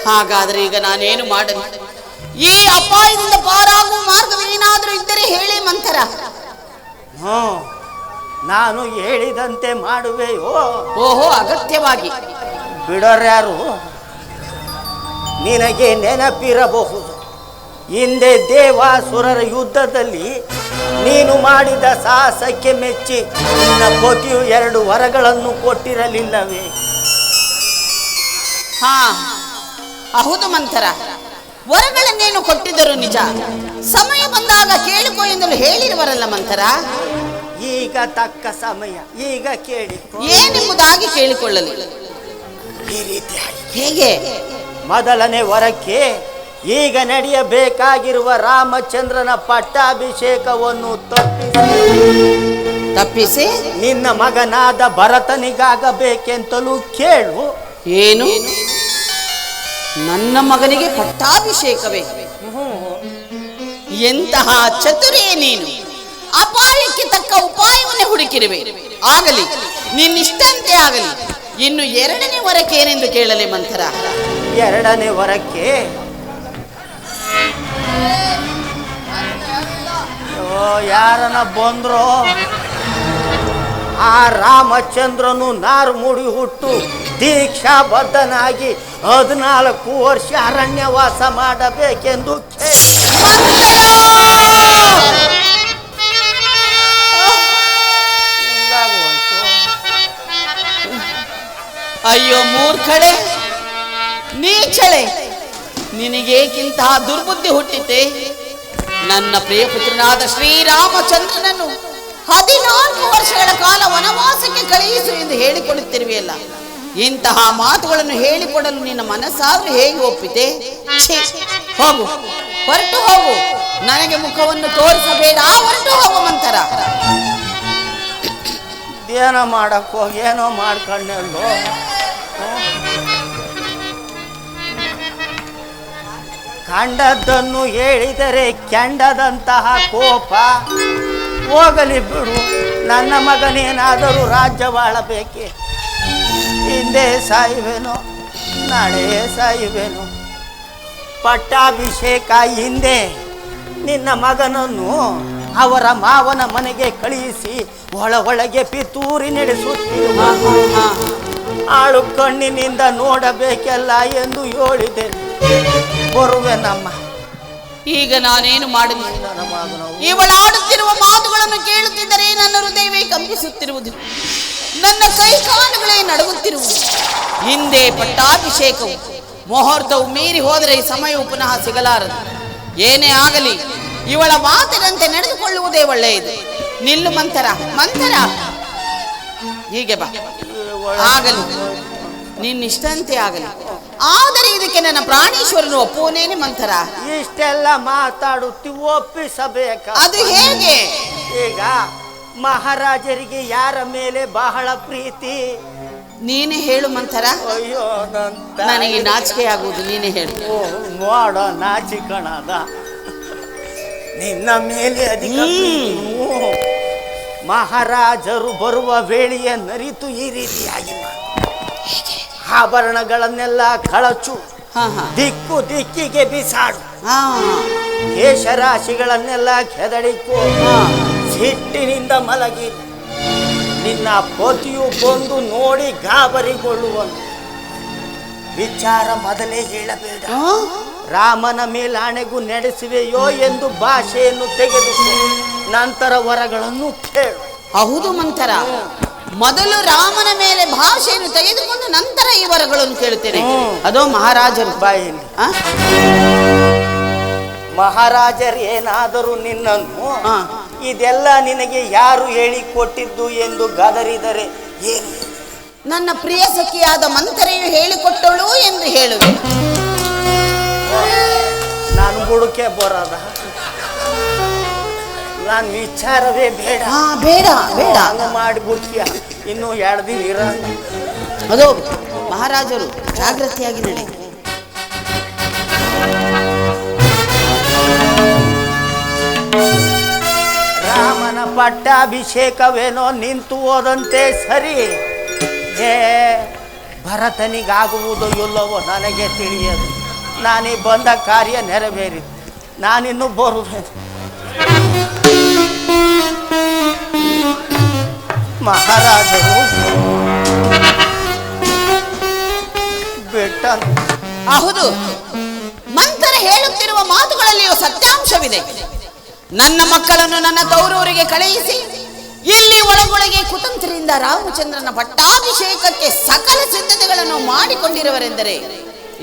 ಹಾಗಾದರೆ ಈಗ ನಾನೇನು ಮಾಡಲಿ? ಈ ಅಪಾಯದಿಂದ ಪಾರಾಗುವ ಮಾರ್ಗವೇನಾದರೂ ಇದ್ದರೆ ಹೇಳಿ ಮಂಥರ. ನಾನು ಹೇಳಿದಂತೆ ಮಾಡುವೆಯೋ? ಓಹೋ, ಅಗತ್ಯವಾಗಿ. ಬಿಡೋರ್ಯಾರು? ನಿನಗೆ ನೆನಪಿರಬಹುದು, ಹಿಂದೆ ದೇವಾಸುರರ ಯುದ್ಧದಲ್ಲಿ ನೀನು ಮಾಡಿದ ಸಾಹಸಕ್ಕೆ ಮೆಚ್ಚಿ ನಿನ್ನ ಪತಿಯು 2 ವರಗಳನ್ನು ಕೊಟ್ಟಿರಲಿಲ್ಲವೇ? ಹಾ, ಹೌದು ಮಂಥರ. ವರಗಳನ್ನೇನು ಕೊಟ್ಟಿದ್ದರು ನಿಜ. ಸಮಯ ಬಂದಾಗ ಕೇಳಿಕೊ ಎಂದಲು ಹೇಳಿರುವರಲ್ಲ ಮಂಥರ. ಈಗ ತಕ್ಕ ಸಮಯ, ಈಗ ಕೇಳಿ. ಏನೆಂಬುದಾಗಿ ಕೇಳಿಕೊಳ್ಳಲಿ? ಈ ರೀತಿಯಾಗಿ ಹೇಗೆ? ಮೊದಲನೇ ವರಕ್ಕೆ ಈಗ ನಡೆಯಬೇಕಾಗಿರುವ ರಾಮಚಂದ್ರನ ಪಟ್ಟಾಭಿಷೇಕವನ್ನು ತಪ್ಪಿಸಿ ನಿನ್ನ ಮಗನಾದ ಭರತನಿಗಾಗಬೇಕೆಂತಲೂ ಕೇಳು. ಏನು? ನನ್ನ ಮಗನಿಗೆ ಪಟ್ಟಾಭಿಷೇಕವೇ? ಎಂತಹ ಚತುರೇ ನೀನು! ಅಪಾಯಕ್ಕೆ ತಕ್ಕ ಉಪಾಯವನ್ನೇ ಹುಡುಕಿರುವೆ. ಆಗಲಿ, ನಿನ್ನಿಷ್ಟಂತೆ ಆಗಲಿ. ಇನ್ನು 2ನೇ ವರಕ್ಕೆ ಏನೆಂದು ಕೇಳಲಿ ಮಂಥರ? 2ನೇ ವರಕ್ಕೆ ಯಾರನ್ನ ಬಂದ್ರೋ ಆ ರಾಮಚಂದ್ರನು ನಾರು ಮುಡಿ ಹುಟ್ಟು ದೀಕ್ಷಾಬದ್ಧನಾಗಿ 14 ವರ್ಷ ಅರಣ್ಯವಾಸ ಮಾಡಬೇಕೆಂದು ಅಯ್ಯೋ ಮೂರ್ಖಳೆ, ನೀಚಳೆ, ನಿನಗೇಕಿಂತಹ ದುರ್ಬುದ್ಧಿ ಹುಟ್ಟಿತೆ? ನನ್ನ ಪ್ರಿಯ ಪುತ್ರನಾದ ಶ್ರೀರಾಮಚಂದ್ರನನ್ನು 14 ವರ್ಷಗಳ ಕಾಲ ವನವಾಸಕ್ಕೆ ಕಳುಹಿಸು ಎಂದು ಹೇಳಿಕೊಡುತ್ತಿರುವೆಯಲ್ಲ, ಇಂತಹ ಮಾತುಗಳನ್ನು ಹೇಳಿಕೊಡಲು ನಿನ್ನ ಮನಸ್ಸಾದ್ರೂ ಹೇಗೆ ಒಪ್ಪಿತೆ? ಛೀ, ಹೋಗು, ಹೊರಟು ಹೋಗು, ನನಗೆ ಮುಖವನ್ನು ತೋರಿಸಬೇಡ, ಹೊರಟು ಹೋಗು ಮಂತರ. ಏನೋ ಮಾಡಕ್ ಹೋಗಿ ಏನೋ ಮಾಡ್ಕೊಂಡೆಲ್ಲೋ. ಕಂಡದ್ದನ್ನು ಹೇಳಿದರೆ ಕೆಂಡದಂತಹ ಕೋಪ. ಹೋಗಲಿ ಬಿಡು, ನನ್ನ ಮಗನೇನಾದರೂ ರಾಜ್ಯವಾಳಬೇಕೆ? ಹಿಂದೆ ಸಾಯುವೆನೋ, ನಾಳೆ ಸಾಯುವೆನೋ. ಪಟ್ಟಾಭಿಷೇಕ ಹಿಂದೆ ನಿನ್ನ ಮಗನನ್ನು ಅವರ ಮಾವನ ಮನೆಗೆ ಕಳುಹಿಸಿ ಒಳಗೆ ಪಿತೂರಿ ನಡೆಸುತ್ತಿರುವ ಆಳು ಕಣ್ಣಿನಿಂದ ನೋಡಬೇಕೆಲ್ಲ ಎಂದು ಹೇಳಿದೆ. ಬರುವೆನಮ್ಮ. ಈಗ ನಾನೇನು ಮಾಡಲಿ? ಇವಳಾಡುತ್ತಿರುವ ಮಾತುಗಳನ್ನು ಕೇಳುತ್ತಿದ್ದರೆ ನನ್ನ ಹೃದಯವೇ ಕಂಪಿಸುತ್ತಿರುವುದು, ನನ್ನ ಕೈಕಾಲುಗಳೇ ನಡುಗುತ್ತಿರುವುದು. ಹಿಂದೆ ಪಟ್ಟಾಭಿಷೇಕವು ಮುಹೂರ್ತವು ಮೀರಿ ಹೋದರೆ ಈ ಸಮಯವು ಪುನಃ ಸಿಗಲಾರದು. ಏನೇ ಆಗಲಿ ಇವಳ ಮಾತಿನಂತೆ ನಡೆದುಕೊಳ್ಳುವುದೇ ಒಳ್ಳೆಯದು. ನಿಲ್ಲು ಮಂತರ, ಮಂತರ, ಹೀಗೆ ಬಾ. ಆಗಲಿ, ನಿನ್ನಿಷ್ಟಂತೆ ಆಗಲಿ. ಆದರೆ ಇದಕ್ಕೆ ನನ್ನ ಪ್ರಾಣೇಶ್ವರನು ಒಪ್ಪುವನೇನೆ ಮಂತರ? ಇಷ್ಟೆಲ್ಲ ಮಾತಾಡುತ್ತಿ ಒಪ್ಪಿಸಬೇಕ? ಅದು ಹೇಗೆ? ಈಗ ಮಹಾರಾಜರಿಗೆ ಯಾರ ಮೇಲೆ ಬಹಳ ಪ್ರೀತಿ? ನೀನೇ ಹೇಳು ಮಂತರ. ಅಯ್ಯೋ, ನನಗೆ ನಾಚಿಕೆ ಆಗುವುದು, ನೀನೇ ಹೇಳು. ನೋಡ, ನಾಚಿಕಣದ ನಿನ್ನ ಮೇಲೆ ಅಧಿಕ ಮಹಾರಾಜರು ಬರುವ ವೇಳೆಯ ನರಿತು ಈ ರೀತಿಯಾಗಿ ಆಭರಣಗಳನ್ನೆಲ್ಲ ಕಳಚು, ದಿಕ್ಕು ದಿಕ್ಕಿಗೆ ಬಿಸಾಡು, ಕೇಶರಾಶಿಗಳನ್ನೆಲ್ಲ ಕೆದಡಿಕೋ, ಸಿಟ್ಟಿನಿಂದ ಮಲಗಿ ನಿನ್ನ ಪತಿಯು ಬಂದು ನೋಡಿ ಗಾಬರಿಗೊಳ್ಳುವನು. ವಿಚಾರ ಮೊದಲೇ ಹೇಳಬೇಡ. ರಾಮನ ಮೇಲಾಣೆಗೂ ನಡೆಸುವೆಯೋ ಎಂದು ಭಾಷೆಯನ್ನು ತೆಗೆದುಕೊಂಡು ನಂತರ ವರಗಳನ್ನು ಕೇಳು. ಹೌದು ಮಂತರ, ಮೊದಲು ರಾಮನ ಮೇಲೆ ಭಾಷೆಯನ್ನು ತೆಗೆದುಕೊಂಡು ನಂತರ ಈ ವರಗಳನ್ನು ಕೇಳುತ್ತೇನೆ. ಅದೋ ಮಹಾರಾಜರು ಬಾಯಲ್ಲಿ ಮಹಾರಾಜರು ಏನಾದರೂ ನಿನ್ನನ್ನು ಇದೆಲ್ಲ ನಿನಗೆ ಯಾರು ಹೇಳಿಕೊಟ್ಟಿದ್ದು ಎಂದು ಗದರಿದರೆ ಏನು? ನನ್ನ ಪ್ರಿಯ ಸಖಿಯಾದ ಮಂತರೆಯು ಹೇಳಿಕೊಟ್ಟಳು ಎಂದು ಹೇಳುವೆ. ನಾನು ಬುಡಕೆ ಬರೋದ? ನಾನು ವಿಚಾರವೇ ಬೇಡ. ಬೇಡ ಬೇಡ ಮಾಡಿಬಿಡ್ತೀಯ. ಇನ್ನು 2 ದಿನ ಇರ. ಅದು ಮಹಾರಾಜರು ಜಾಗೃತಿಯಾಗಿ ನಡೆ. ರಾಮನ ಪಟ್ಟಾಭಿಷೇಕವೇನೋ ನಿಂತು ಹೋದಂತೆ ಸರಿ. ಭರತನಿಗಾಗುವುದೋ ಇಲ್ಲವೋ ನನಗೆ ತಿಳಿಯದು. ನಾನೀ ಬಂದ ಕಾರ್ಯ ನೆರವೇರಿತು. ನಾನಿನ್ನು ಬರುವೆ. ಮಹಾರಾಜರು ಬೆಟ್ಟ. ಹೌದು, ಮಂತರ ಹೇಳುತ್ತಿರುವ ಮಾತುಗಳಲ್ಲಿಯೂ ಸತ್ಯಾಂಶವಿದೆ. ನನ್ನ ಮಕ್ಕಳನ್ನು ನನ್ನ ತೌರೂರಿಗೆ ಕಳುಹಿಸಿ ಇಲ್ಲಿ ಒಳಗೊಳಗೆ ಕುತಂತ್ರದಿಂದ ರಾಮಚಂದ್ರನ ಪಟ್ಟಾಭಿಷೇಕಕ್ಕೆ ಸಕಲ ಸಿದ್ಧತೆಗಳನ್ನು ಮಾಡಿಕೊಂಡಿರುವರೆಂದರೆ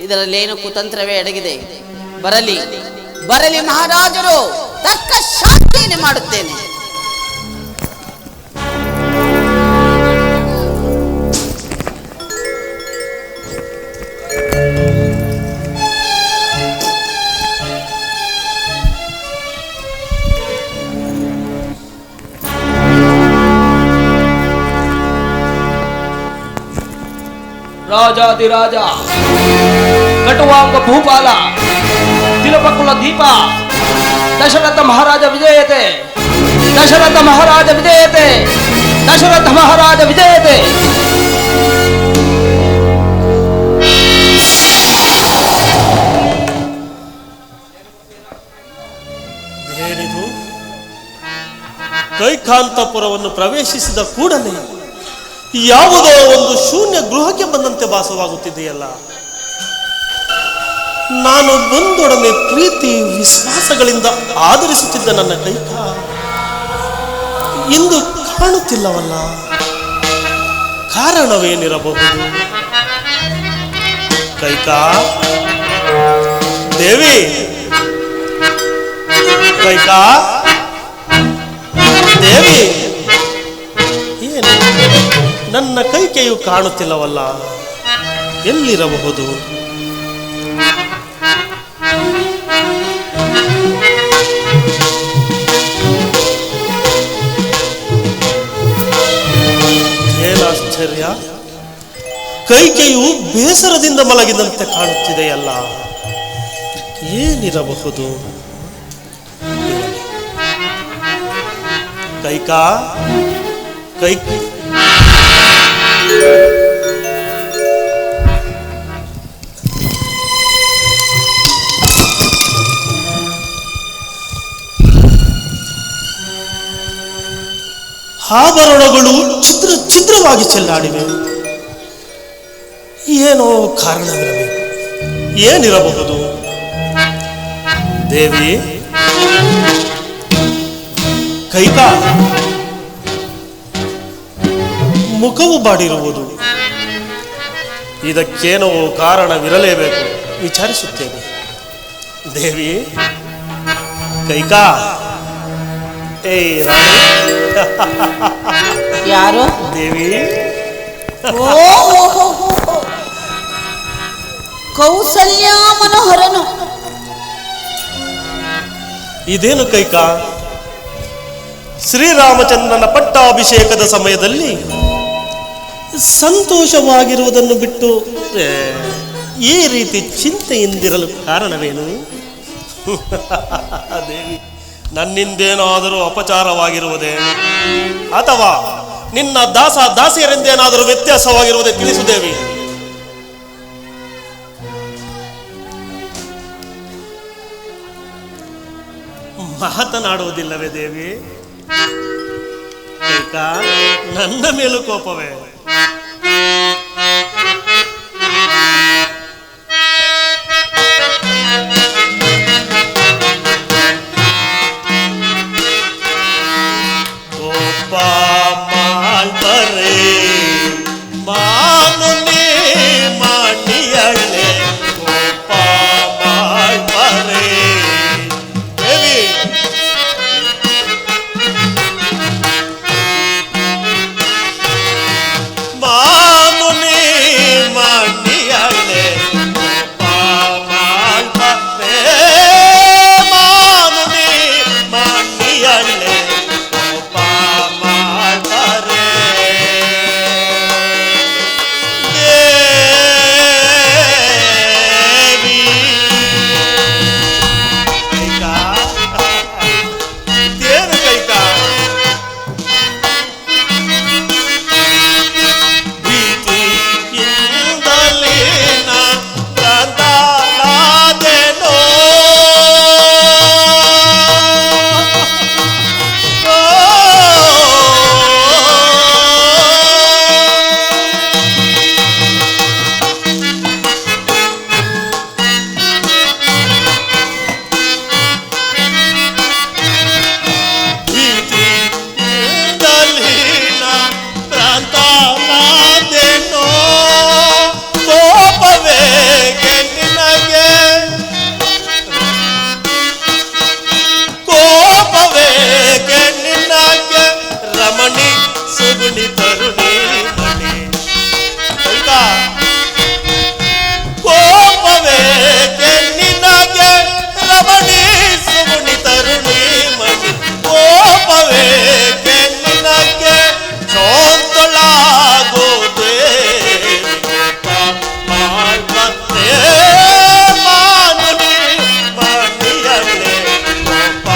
ಇದರಲ್ಲೇನು ಕುತಂತ್ರವೇ ಅಡಗಿದೆ. ಬರಲಿ ಬರಲಿ ಮಹಾರಾಜರು, ತಕ್ಕ ಶಾಂತಿಯನ್ನು ಮಾಡುತ್ತೇನೆ. ರಾಜಾದಿರಾಜ ಕಟುವಾಂಗ ಭೂಪಾಲ ತಿಲಪಕುಲ ದೀಪ ದಶರಥ ಮಹಾರಾಜ ವಿಜಯತೆ, ದಶರಥ ಮಹಾರಾಜ ವಿಜಯತೆ, ದಶರಥ ಮಹಾರಾಜ ವಿಜಯತೆ. ಏನಿದು? ಕೈಕಾಂತಪುರವನ್ನು ಪ್ರವೇಶಿಸಿದ ಕೂಡಲೇ ಯಾವುದೋ ಒಂದು ಶೂನ್ಯ ಗೃಹಕ್ಕೆ ಬಂದಂತೆ ಭಾಸವಾಗುತ್ತಿದೆಯಲ್ಲ. ನಾನು ಬಂದೊಡನೆ ಪ್ರೀತಿ ವಿಶ್ವಾಸಗಳಿಂದ ಆಧರಿಸುತ್ತಿದ್ದ ನನ್ನ ಕೈಕ ಇಂದು ಕಾಣುತ್ತಿಲ್ಲವಲ್ಲ. ಕಾರಣವೇನಿರಬಹುದು? ಕೈಕಾ ದೇವಿ, ಕೈಕಾ ದೇವಿ, ಏನು ನನ್ನ ಕೈಕೆಯು ಕಾಣುತ್ತಿಲ್ಲವಲ್ಲ, ಎಲ್ಲಿರಬಹುದು? ಏನಾಶ್ಚರ್ಯ, ಕೈಕೆಯು ಬೇಸರದಿಂದ ಮಲಗಿದಂತೆ ಕಾಣುತ್ತಿದೆಯಲ್ಲ, ಏನಿರಬಹುದು? ಕೈಕಾ, ಕೈ ಆಭರಣಗಳು ಛಿದ್ರ ಛಿದ್ರವಾಗಿ ಚೆಲ್ಲಾಡಿವೆ. ಏನೋ ಕಾರಣವಿರಬೇಕು, ಏನಿರಬಹುದು? ದೇವಿ, ಕೈಕಾ ಮುಖವು ಬಾಡಿರುವುದು, ಇದಕ್ಕೇನೋ ಕಾರಣವಿರಲೇಬೇಕು, ವಿಚಾರಿಸುತ್ತೇನೆ. ದೇವಿ, ಕೈಕಾ, ಏ ರಾಣಿ, ಯಾರು? ದೇವಿ, ಕೌಸಲ್ಯ ಮನೋಹರನು. ಇದೇನು ಕೈಕಾ, ಶ್ರೀರಾಮಚಂದ್ರನ ಪಟ್ಟಾಭಿಷೇಕದ ಸಮಯದಲ್ಲಿ ಸಂತೋಷವಾಗಿರುವುದನ್ನು ಬಿಟ್ಟು ಈ ರೀತಿ ಚಿಂತೆಯಿಂದಿರಲು ಕಾರಣವೇನು? ದೇವಿ, ನನ್ನಿಂದೇನಾದರೂ ಅಪಚಾರವಾಗಿರುವುದೇ, ಅಥವಾ ನಿನ್ನ ದಾಸಿಯರೆಂದೇನಾದರೂ ವ್ಯತ್ಯಾಸವಾಗಿರುವುದೇ? ತಿಳಿಸು ದೇವಿ. ಮಾತನಾಡುವುದಿಲ್ಲವೇ ದೇವಿ? ಕೈಕಾ, ನನ್ನ ಮೇಲೂ ಕೋಪವೇ? ಕೋಪ ಮಾಡ್ಬರೆ ಮಾನುನಿ ಮಾಡಿಯಳೆ, ಕೋಪ ಮಾಡ್ಬರೆ ದೇವಿ. ಮಾನುನಿ ಮಾಡಿಯಳೆ, ಕೋಪ ಮಾಡ್ಬರೆ ಮಾನುನಿ ಮಾಡಿಯಳೆ, ಕೋಪ ಮಾಡ್ಬರೆ ದೇವಿ. ಕೈಕಾ, ದೇವಿ, ಕೈಕಾ, ಪ್ರೀತಿಯಿಂದಲೇ ನಾ ಪ್ರಾಂತನಾದೆನೋ. ಪ್ರೀತಿಯಿಂದಲೇ ನಾ ಪ್ರಾಂತನಾದೆನೋ. ಕೋಪವೇ ನಿನಗೆ, ಕೋಪವೇ ನಿನಗೆ ರಮಣಿ ಸುಗುಣಿ ತರುಣಿ ಮಣಿ. ಕೈಕಾ, ಕೋಪವೇ ನಿನಗೆ ರಮಣಿ ಸುಗುಣಿ ತರುಣಿ ಮಣಿ. ಕೋಪವೇ ನಿನಗೆ ಚೋಂತಳಾಗೋದೆ, ಕೋಪ ಮಾಡ್ಬರೆ ಮಾನುನಿ ಮಾಡಿಯಳೆ, ಕೋಪ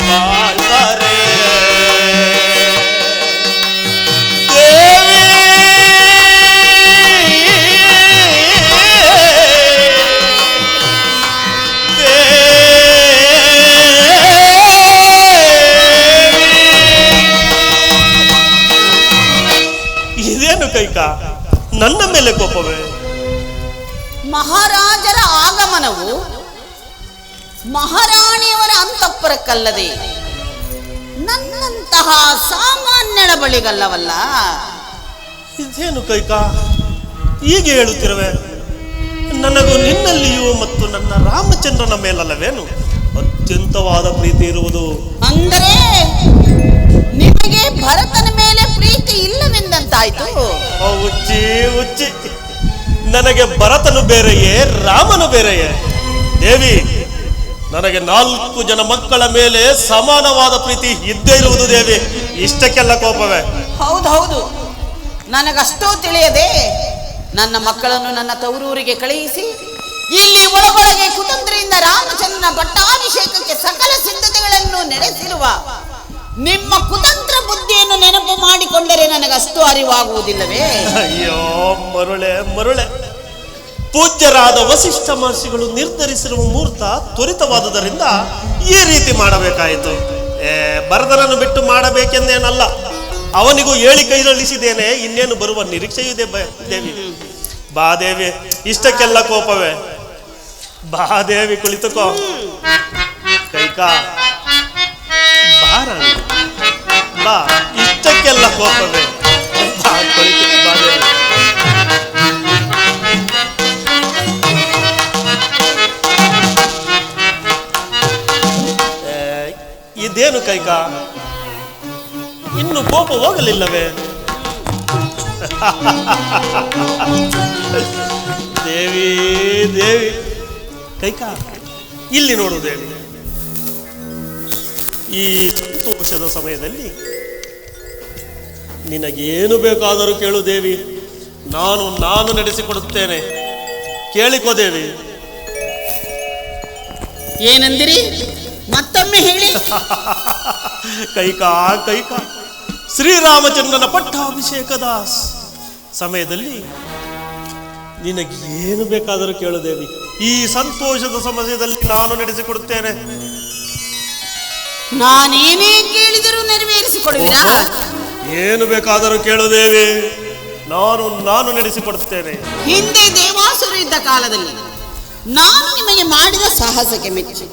ಮಾಡ್ಬರೆ ದೇವಿ. ಇದೇನು ಕೈಕಾ, ನನ್ನ ಮೇಲೆ ಕೋಪವೇ? ಮಹಾರಾಜರ ಆಗಮನವು ಮಹಾರಾಣಿಯವರ ಅಂತಃಪುರಕ್ಕಲ್ಲದೆ ನನ್ನಂತಹ ಸಾಮಾನ್ಯನ ಬಳಿಗಲ್ಲವಲ್ಲ. ಇದೇನು ಕೈಕಾ, ಹೀಗೆ ಹೇಳುತ್ತಿರುವೆ? ನನಗೂ ನಿನ್ನಲ್ಲಿಯೂ ಮತ್ತು ನನ್ನ ರಾಮಚಂದ್ರನ ಮೇಲಲ್ಲವೇನು ಅತ್ಯಂತವಾದ ಪ್ರೀತಿ ಇರುವುದು? ಅಂದರೆ ನಿಮಗೆ ಭರತನ ಮೇಲೆ ಪ್ರೀತಿ ಇಲ್ಲವೆಂದಂತಾಯ್ತು. ಹುಚ್ಚಿ ಹುಚ್ಚಿ, ನನಗೆ ಭರತನು ಬೇರೆಯೇ ರಾಮನು ಬೇರೆಯೇ? ದೇವಿ, ನನಗೆ 4 ಜನ ಮಕ್ಕಳ ಮೇಲೆ ಸಮಾನವಾದ ಪ್ರೀತಿ ಇದ್ದೇ ಇರುವುದು ದೇವಿ. ಇಷ್ಟಕ್ಕೆಲ್ಲ ಕೋಪವೇ? ಹೌದೌದು, ನನಗಷ್ಟೂ ತಿಳಿಯದೆ ನನ್ನ ಮಕ್ಕಳನ್ನು ನನ್ನ ತವರೂರಿಗೆ ಕಳುಹಿಸಿ ಇಲ್ಲಿ ಒಳಗೊಳಗೆ ಕುತಂತ್ರೆಯಿಂದ ರಾಮಚಂದ್ರನ ಪಟ್ಟಾಭಿಷೇಕಕ್ಕೆ ಸಕಲ ಸಿದ್ಧತೆಗಳನ್ನು ನಡೆಸಿರುವ ನಿಮ್ಮ ಕುತಂತ್ರ ಬುದ್ಧಿಯನ್ನು ನೆನಪು ಮಾಡಿಕೊಂಡರೆ ನನಗಷ್ಟು ಅರಿವಾಗುವುದಿಲ್ಲವೇ? ಅಯ್ಯೋ ಮರುಳೆ ಮರುಳೆ, ಪೂಜ್ಯರಾದ ವಸಿಷ್ಠ ಮಹರ್ಷಿಗಳು ನಿರ್ಧರಿಸಿರುವ ಮುಹೂರ್ತ ತ್ವರಿತವಾದುದರಿಂದ ಈ ರೀತಿ ಮಾಡಬೇಕಾಯಿತು. ಭರತನನ್ನು ಬಿಟ್ಟು ಮಾಡಬೇಕೆಂದೇನಲ್ಲ, ಅವನಿಗೂ ಹೇಳಿ ಕೈರಳಿಸಿದ್ದೇನೆ. ಇನ್ನೇನು ಬರುವ ನಿರೀಕ್ಷೆಯಿದೆ ದೇವಿ. ಬಾ ದೇವಿ, ಇಷ್ಟಕ್ಕೆಲ್ಲ ಕೋಪವೇ? ಬಾ ದೇವಿ, ಕುಳಿತುಕೋ. ಕೈಕಾ ಬಾರ, ಬಾ, ಇಷ್ಟಕ್ಕೆಲ್ಲ ಕೋಪವೇ? ಬಾ, ಕುಳಿತುಕೋ, ಬಾ ದೇವಿ. ಇದೇನು ಕೈಕಾ, ಇನ್ನು ಕೋಪ ಹೋಗಲಿಲ್ಲವೇ? ದೇವಿ ದೇವಿ, ಕೈಕಾ ಇಲ್ಲಿ ನೋಡು ದೇವಿ. ಈ ಸಂತೋಷದ ಸಮಯದಲ್ಲಿ ನಿನಗೇನು ಬೇಕಾದರೂ ಕೇಳು ದೇವಿ, ನಾನು ನಡೆಸಿಕೊಡುತ್ತೇನೆ. ಕೇಳಿಕೋ ದೇವಿ. ಏನಂದಿರಿ? ಮತ್ತೊಮ್ಮೆ ಹೇಳಿ. ಕೈಕಾ ಶ್ರೀರಾಮಚಂದ್ರನ ಪಟ್ಟಾಭಿಷೇಕದ ಸಮಯದಲ್ಲಿ ನಿನಗೇನು ಬೇಕಾದರೂ ಕೇಳು ದೇವಿ. ಈ ಸಂತೋಷದ ಸಮಯದಲ್ಲಿ ನಾನು ನಡೆಸಿಕೊಡುತ್ತೇನೆ. ನಾನೇನೇ ಕೇಳಿದರೂ ನೆರವೇರಿಸಿಕೊಡುವಿರಾ? ಏನು ಬೇಕಾದರೂ ಕೇಳು ದೇವಿ, ನಾನು ನಡೆಸಿಕೊಡುತ್ತೇನೆ. ಹಿಂದೆ ದೇವಾಸುರು ಇದ್ದ ಕಾಲದಲ್ಲಿ ನಾನು ನಿಮಗೆ ಮಾಡಿದ ಸಾಹಸಕ್ಕೆ ಮೆಚ್ಚಿ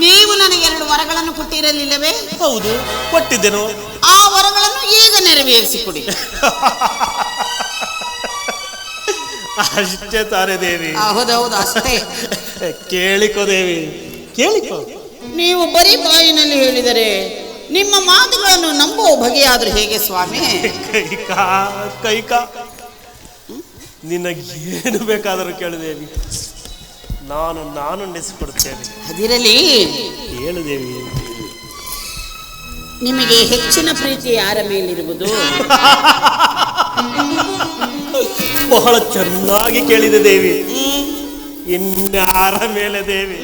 ನೀವು ನನಗೆ 2 ವರಗಳನ್ನು ಕೊಟ್ಟಿರಲಿಲ್ಲವೇ? ಹೌದು, ಕೊಟ್ಟಿದ್ದೆನು. ಆ ವರಗಳನ್ನು ಈಗ ನೆರವೇರಿಸಿಕೊಡಿ. ಅಷ್ಟೇ ತಾನೇ ದೇವಿ? ಹೌದೌದು, ಅಷ್ಟೇ. ಕೇಳಿಕೋ ದೇವಿ, ಕೇಳಿಕೋ. ನೀವು ಬರೀ ಬಾಯಿನಲ್ಲಿ ಹೇಳಿದರೆ ನಿಮ್ಮ ಮಾತುಗಳನ್ನು ನಂಬುವ ಬಗೆಯಾದ್ರೂ ಹೇಗೆ ಸ್ವಾಮಿ? ಕೈಕಾ ನಿನಗೇನು ಬೇಕಾದರೂ ಕೇಳು ದೇವಿ, ನಾನು ನಡೆಸಿಕೊಡುತ್ತೇನೆ. ಅದಿರಲಿ, ಹೇಳು ದೇವಿ. ನಿಮಗೆ ಹೆಚ್ಚಿನ ಪ್ರೀತಿ ಯಾರ ಮೇಲಿರುವುದು? ಬಹಳ ಚೆನ್ನಾಗಿ ಕೇಳಿದೆ ದೇವಿ. ಇನ್ಯಾರ ಮೇಲೆ ದೇವಿ?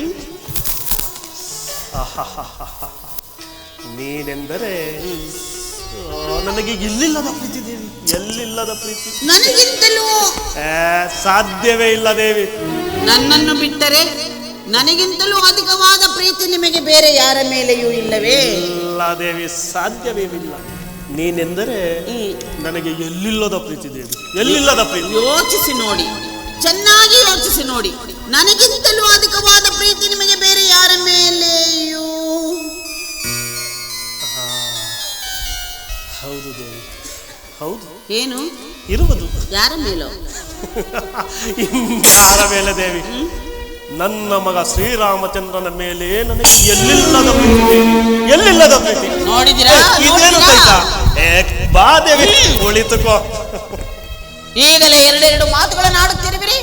ನೀನೆಂದರೆ ನನಗೆ ಎಲ್ಲಿಲ್ಲದ ಪ್ರೀತಿ ದೇವಿ, ಎಲ್ಲಿಲ್ಲದ ಪ್ರೀತಿ. ನನಗಿಂತಲೂ ಸಾಧ್ಯವೇ ಇಲ್ಲ ದೇವಿ. ನನ್ನನ್ನು ಬಿಟ್ಟರೆ ನನಗಿಂತಲೂ ಅಧಿಕವಾದ ಪ್ರೀತಿ ನಿಮಗೆ ಬೇರೆ ಯಾರ ಮೇಲೆಯೂ ಇಲ್ಲವೇ? ಇಲ್ಲ ದೇವಿ, ಸಾಧ್ಯವೇ ಇಲ್ಲ. ನೀನೆಂದರೆ ನನಗೆ ಎಲ್ಲಿಲ್ಲದ ಪ್ರೀತಿ ದೇವಿ, ಎಲ್ಲಿಲ್ಲದ ಪ್ರೀತಿ. ಯೋಚಿಸಿ ನೋಡಿ, ಚೆನ್ನಾಗಿ ಯೋಚಿಸಿ ನೋಡಿ. ನನಗಿಂತಲೂ ಅಧಿಕವಾದ ಪ್ರೀತಿ ನಿಮಗೆ ಬೇರೆ ಯಾರ ಮೇಲೆಯೂ? ಹೌದು ದೇವಿ, ಹೌದು. ಏನು ಇರುವುದು? ಯಾರ ಮೇಲೋ? ಇನ್ಯಾರ ಮೇಲೆ ದೇವಿ? ನನ್ನ ಮಗ ಶ್ರೀರಾಮಚಂದ್ರನ ಮೇಲೆ ನನಗೆ ಎಲ್ಲಿಲ್ಲದ ಪ್ರೀತಿ, ಎಲ್ಲಿಲ್ಲದ ಪ್ರೀತಿ. ನೋಡಿದಿರಾ? ಇದೇನು ಕೈಕಾ? ಬಾ ದೇವಿ, ಕುಳಿತುಕೋ. ಈಗಲೇ 2 ಮಾತುಗಳನ್ನು ಆಡುತ್ತಿರುವಿರಿ.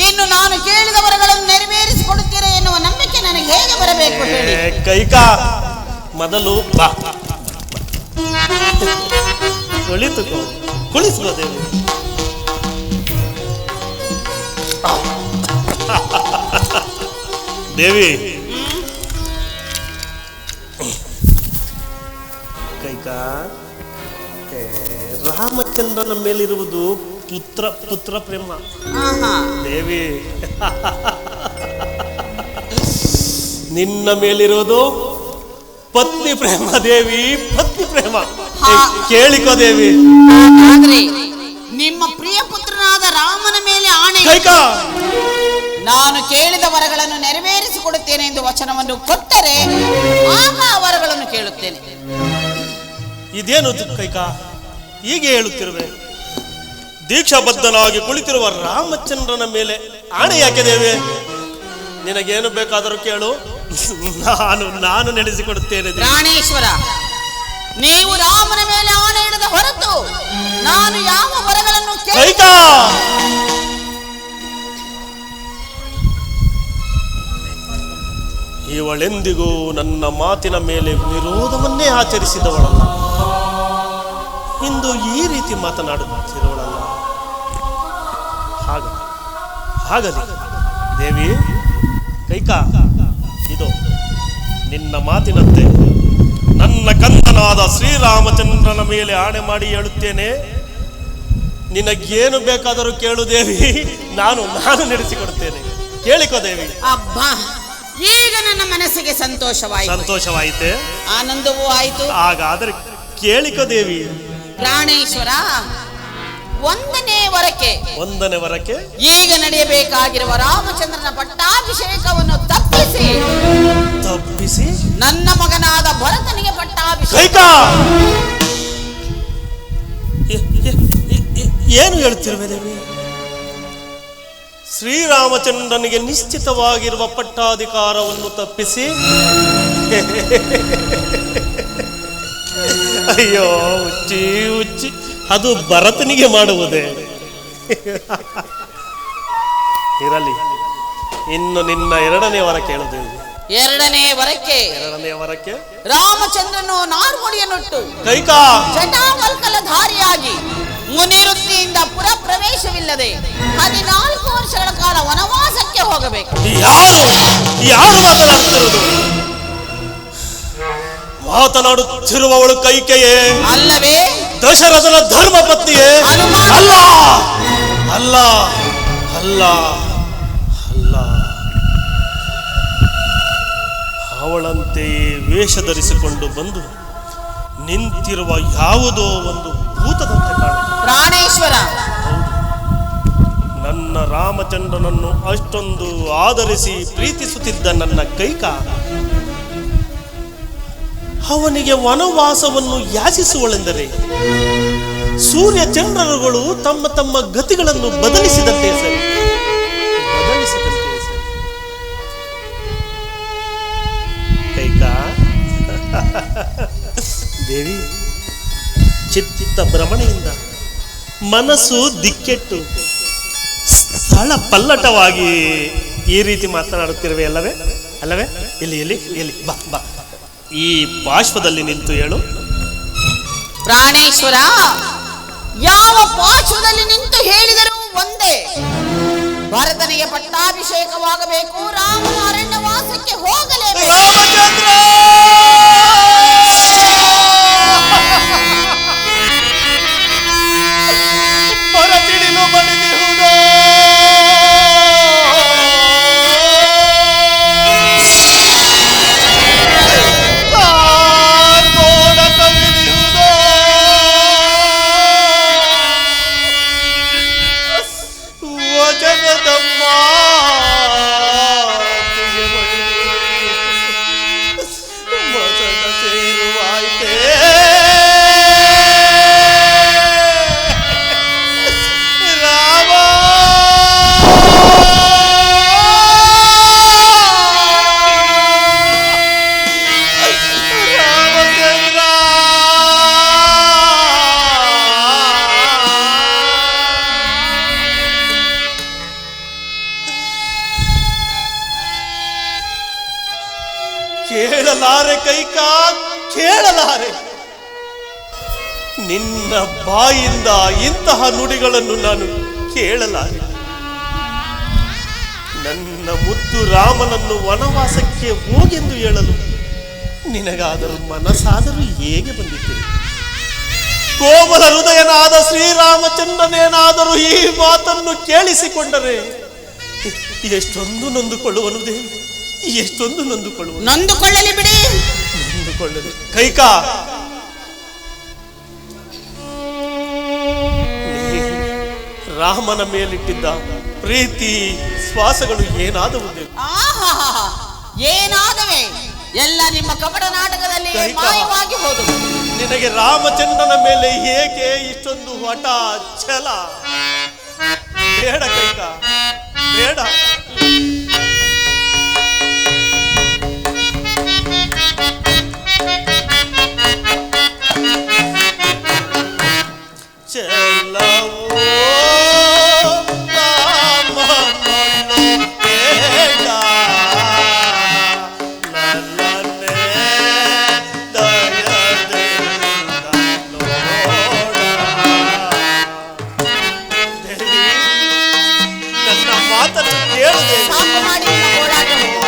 ಇನ್ನು ನಾನು ಕೇಳಿದ ವರಗಳನ್ನು ನೆರವೇರಿಸಿಕೊಡುತ್ತೀರಾ ಎನ್ನುವ ನಂಬಿಕೆ ನನಗೆ ಹೇಗೆ ಬರಬೇಕು ಹೇಳಿ? ಕೈಕಾ, ಮೊದಲು ಬಾ, ಕುಳಿತುಕೋ, ಕುಳಿಸುವ ದೇವಿ. ದೇವಿ, ಕೈಕಾ, ರಾಮಚಂದ್ರನ ಮೇಲಿರುವುದು ಪುತ್ರ ಪ್ರೇಮ ದೇವಿ. ನಿನ್ನ ಮೇಲಿರುವುದು ಪತ್ನಿ ಪ್ರೇಮ ದೇವಿ, ಪತ್ನಿ ಪ್ರೇಮ. ಕೇಳಿಕೋ ದೇವಿ. ಆದ್ರೆ ನಿಮ್ಮ ಪ್ರಿಯ ಪುತ್ರನಾದ ರಾಮನ ಮೇಲೆ ಆಣೆ, ಕೈಕಾ, ನಾನು ಕೇಳಿದ ವರಗಳನ್ನು ನೆರವೇರಿಸಿಕೊಡುತ್ತೇನೆ ಎಂದು ವಚನವನ್ನು ಕೊಟ್ಟರೆ ಆಗ ಆ ವರಗಳನ್ನು ಕೇಳುತ್ತೇನೆ. ಇದೇನು ಕೈಕಾ ಹೀಗೆ ಹೇಳುತ್ತಿರುವೆ? ದೀಕ್ಷಾಬದ್ಧನಾಗಿ ಕುಳಿತಿರುವ ರಾಮಚಂದ್ರನ ಮೇಲೆ ಆಣೆ ಯಾಕೆ ದೇವಿ? ನಿನಗೇನು ಬೇಕಾದರೂ ಕೇಳು, ನಾನು ನಡೆಸಿಕೊಡುತ್ತೇನೆ. ಪ್ರಾಣೇಶ್ವರ, ನೀವು ರಾಮನ ಮೇಲೆ ಆಣೆ ಇಡದ ಹೊರತು ನಾನು ಯಾವ ವರಗಳನ್ನು ಕೈಕಾ, ಇವಳೆಂದಿಗೂ ನನ್ನ ಮಾತಿನ ಮೇಲೆ ವಿರೋಧವನ್ನೇ ಆಚರಿಸಿದವಳಲ್ಲ. ಇಂದು ಈ ರೀತಿ ಮಾತನಾಡುತ್ತಿರುವಳಲ್ಲ. ಹಾಗಲಿ ದೇವಿ. ಕೈಕಾ, ಇದು ನಿನ್ನ ಮಾತಿನಂತೆ ನನ್ನ ಕಂದನಾದ ಶ್ರೀರಾಮಚಂದ್ರನ ಮೇಲೆ ಆಣೆ ಮಾಡಿ ಹೇಳುತ್ತೇನೆ. ನಿನಗೇನು ಬೇಕಾದರೂ ಕೇಳು ದೇವಿ, ನಾನು ನಡೆಸಿಕೊಡುತ್ತೇನೆ. ಕೇಳಿಕೋ ದೇವಿ. ಅಬ್ಬಾ, ಈಗ ನನ್ನ ಮನಸ್ಸಿಗೆ ಸಂತೋಷವಾಯಿತೆ, ಆನಂದವೂ ಆಯಿತು. ಹಾಗಾದರೆ ಕೇಳಿಕೋ ದೇವಿ. ಪ್ರಾಣೇಶ್ವರ, ಒಂದನೇ ವರಕ್ಕೆ ಈಗ ನಡೆಯಬೇಕಾಗಿರುವ ರಾಮಚಂದ್ರನ ಪಟ್ಟಾಭಿಷೇಕವನ್ನು ತಪ್ಪಿಸಿ ನನ್ನ ಮಗನಾದ ಭರತನಿಗೆ ಪಟ್ಟಾಭಿಷೇಕ. ಏನು ಹೇಳ್ತಿರುವೆ ದೇವಿ? ಶ್ರೀರಾಮಚಂದ್ರನಿಗೆ ನಿಶ್ಚಿತವಾಗಿರುವ ಪಟ್ಟಾಧಿಕಾರವನ್ನು ತಪ್ಪಿಸಿ? ಅಯ್ಯೋ ಹುಚ್ಚಿ, ಅದು ಭರತನಿಗೆ ಮಾಡುವುದೇ? ಇರಲಿ, ಇನ್ನು ನಿನ್ನ ಎರಡನೇ ವರ ಕೇಳುತ್ತೇವೆ. ಎರಡನೇ ವರಕ್ಕೆ ರಾಮಚಂದ್ರನು ನಾರ್ಮುಡಿಯನ್ನುಟ್ಟು ಕೈಕಾ ಜಟಾವಲ್ಕಲ ಧಾರಿಯಾಗಿ ಮುನಿವೃತ್ತಿಯಿಂದ ಪುರ ಪ್ರವೇಶವಿಲ್ಲದೆ 14 ವರ್ಷಗಳ ಕಾಲ ವನವಾಸಕ್ಕೆ ಹೋಗಬೇಕು. ಯಾರು ಮಾತನಾಡುತ್ತಿರುವವಳು ಕೈಕೆಯೇ ಅಲ್ಲವೇ? ದಶರಥನ ಧರ್ಮ ಪತ್ನಿಯೇ? ಅಲ್ಲ. ಅವಳಂತೆಯೇ ವೇಷ ಧರಿಸಿಕೊಂಡು ಬಂದು ನಿಂತಿರುವ ಯಾವುದೋ ಒಂದು ಭೂತದಂತೆ ಕಾಣುತ್ತದೆ. ಪ್ರಾಣೇಶ್ವರ, ನನ್ನ ರಾಮಚಂದ್ರನನ್ನು ಅಷ್ಟೊಂದು ಆದರಿಸಿ ಪ್ರೀತಿಸುತ್ತಿದ್ದ ನನ್ನ ಕೈಕಾ ಅವನಿಗೆ ವನವಾಸವನ್ನು ಯಾಚಿಸುವಳೆಂದರೆ ಸೂರ್ಯ ಚಂದ್ರರುಗಳು ತಮ್ಮ ತಮ್ಮ ಗತಿಗಳನ್ನು ಬದಲಿಸಿದಂತೆ ಸರಿ. ಕೈಕಾ ದೇವಿ, ಚಿತ್ತ ಭ್ರಮಣೆಯಿಂದ ಮನಸ್ಸು ದಿಕ್ಕೆಟ್ಟು ಸ್ಥಳ ಪಲ್ಲಟವಾಗಿ ಈ ರೀತಿ ಮಾತನಾಡುತ್ತಿರುವೆ ಅಲ್ಲವೇ? ಇಲ್ಲಿ ಬಾ, ಈ ಪಾರ್ಶ್ವದಲ್ಲಿ ನಿಂತು ಹೇಳು. ಪ್ರಾಣೇಶ್ವರ, ಯಾವ ಪಾರ್ಶ್ವದಲ್ಲಿ ನಿಂತು ಹೇಳಿದರೂ ಒಂದೇ. ಭರತನಿಗೆ ಪಟ್ಟಾಭಿಷೇಕವಾಗಬೇಕು, ರಾಮನ ಅರಣ್ಯವಾಸಕ್ಕೆ ಹೋಗಲೇಬೇಕು. ಹೊರತಿಡಿಲು ಬಡಿದಿರುವುದೋ ವಚನದಮ್ಮ ವಚನ ಸೇರುವಾಯ್ತೇ. ಕೇಳಲಾರೆ ಕೈಕಾ, ಕೇಳಲಾರೆ. ನಿನ್ನ ಬಾಯಿಂದ ಇಂತಹ ನುಡಿಗಳನ್ನು ನಾನು ಕೇಳಲಾರೆ. ನನ್ನ ಮುದ್ದು ರಾಮನನ್ನು ವನವಾಸಕ್ಕೆ ಹೋಗೆಂದು ಹೇಳಲು ನಿನಗಾದರೂ ಮನಸ್ಸಾದರೂ ಹೇಗೆ ಬಂದಿತ್ತು? ಕೋಮಲ ಹೃದಯನಾದ ಶ್ರೀರಾಮಚಂದ್ರನೇನಾದರೂ ಈ ಮಾತನ್ನು ಕೇಳಿಸಿಕೊಂಡರೆ ಎಷ್ಟೊಂದು ನೊಂದುಕೊಳ್ಳುವನು ದೇವಿ, ಎಷ್ಟೊಂದು ನೊಂದುಕೊಳ್ಳಲಿ ಬಿಡಿ. ಕೈಕಾ, ರಾಮನ ಮೇಲಿಟ್ಟಿದ್ದ ಪ್ರೀತಿ ಶ್ವಾಸಗಳು ಏನಾದವು ದೇವಿ? ಏನಾದವೆ? ಎಲ್ಲ ನಿಮ್ಮ ಕಪಟ ನಾಟಕದಲ್ಲಿ ಮಾಯವಾಗಿ ಹೋದವು. ನಿನಗೆ ರಾಮಚಂದ್ರನ ಮೇಲೆ ಏಕೆ ಇಷ್ಟೊಂದು ಹಠ ಛಲ? ಬೇಡ ಕೈಕಾ, ಬೇಡ. ಮಾತನ್ನು ಕೇಳಿದೆ. ಸಾಕು ಮಾಡಿ ನಿಮ್ಮ ಗೋಳಾಟವನ್ನು.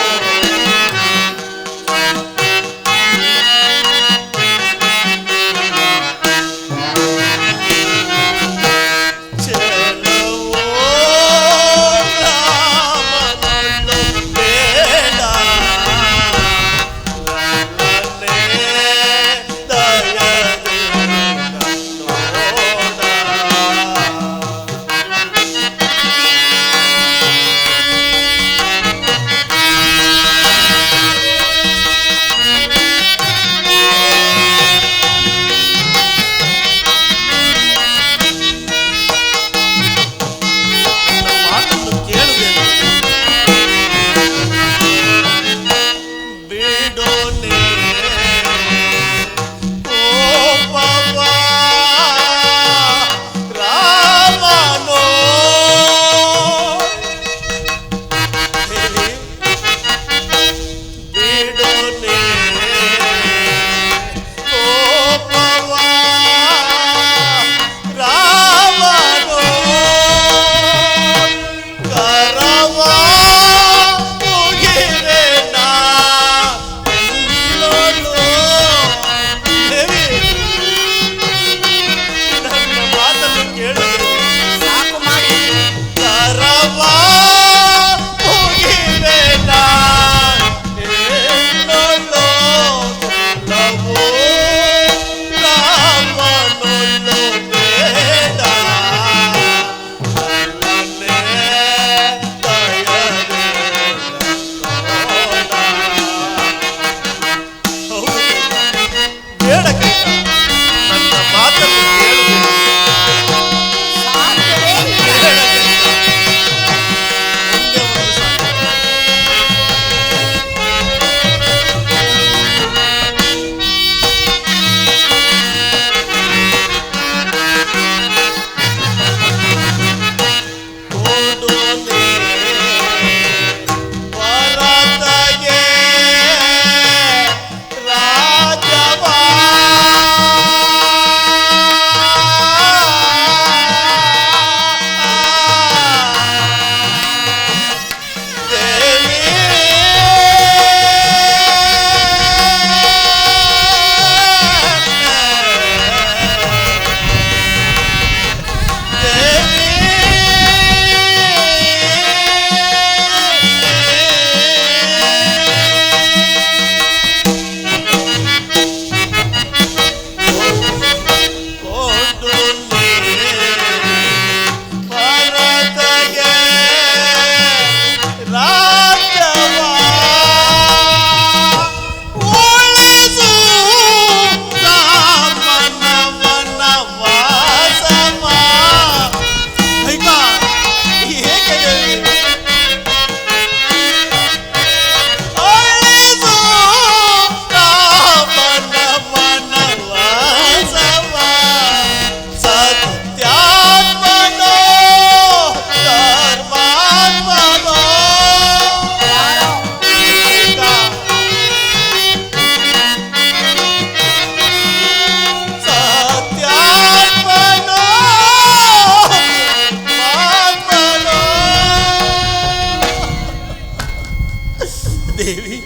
ದೇವಿ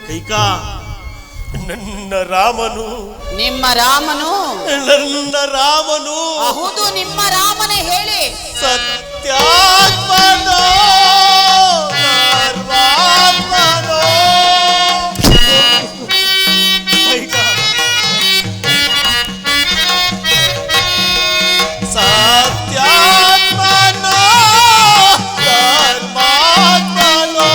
ಕೈಕಾ ನನ್ನ ರಾಮನು ನಿಮ್ಮ ರಾಮನು ನನ್ನ ರಾಮನು ಹೌದು ನಿಮ್ಮ ರಾಮನೇ ಹೇಳಿ ಸತ್ಯಾತ್ಮನೋ ಸರ್ವಾತ್ಮನೋ ಕೈಕಾ ಸತ್ಯಾತ್ಮನೋ ಸರ್ವಾತ್ಮನೋ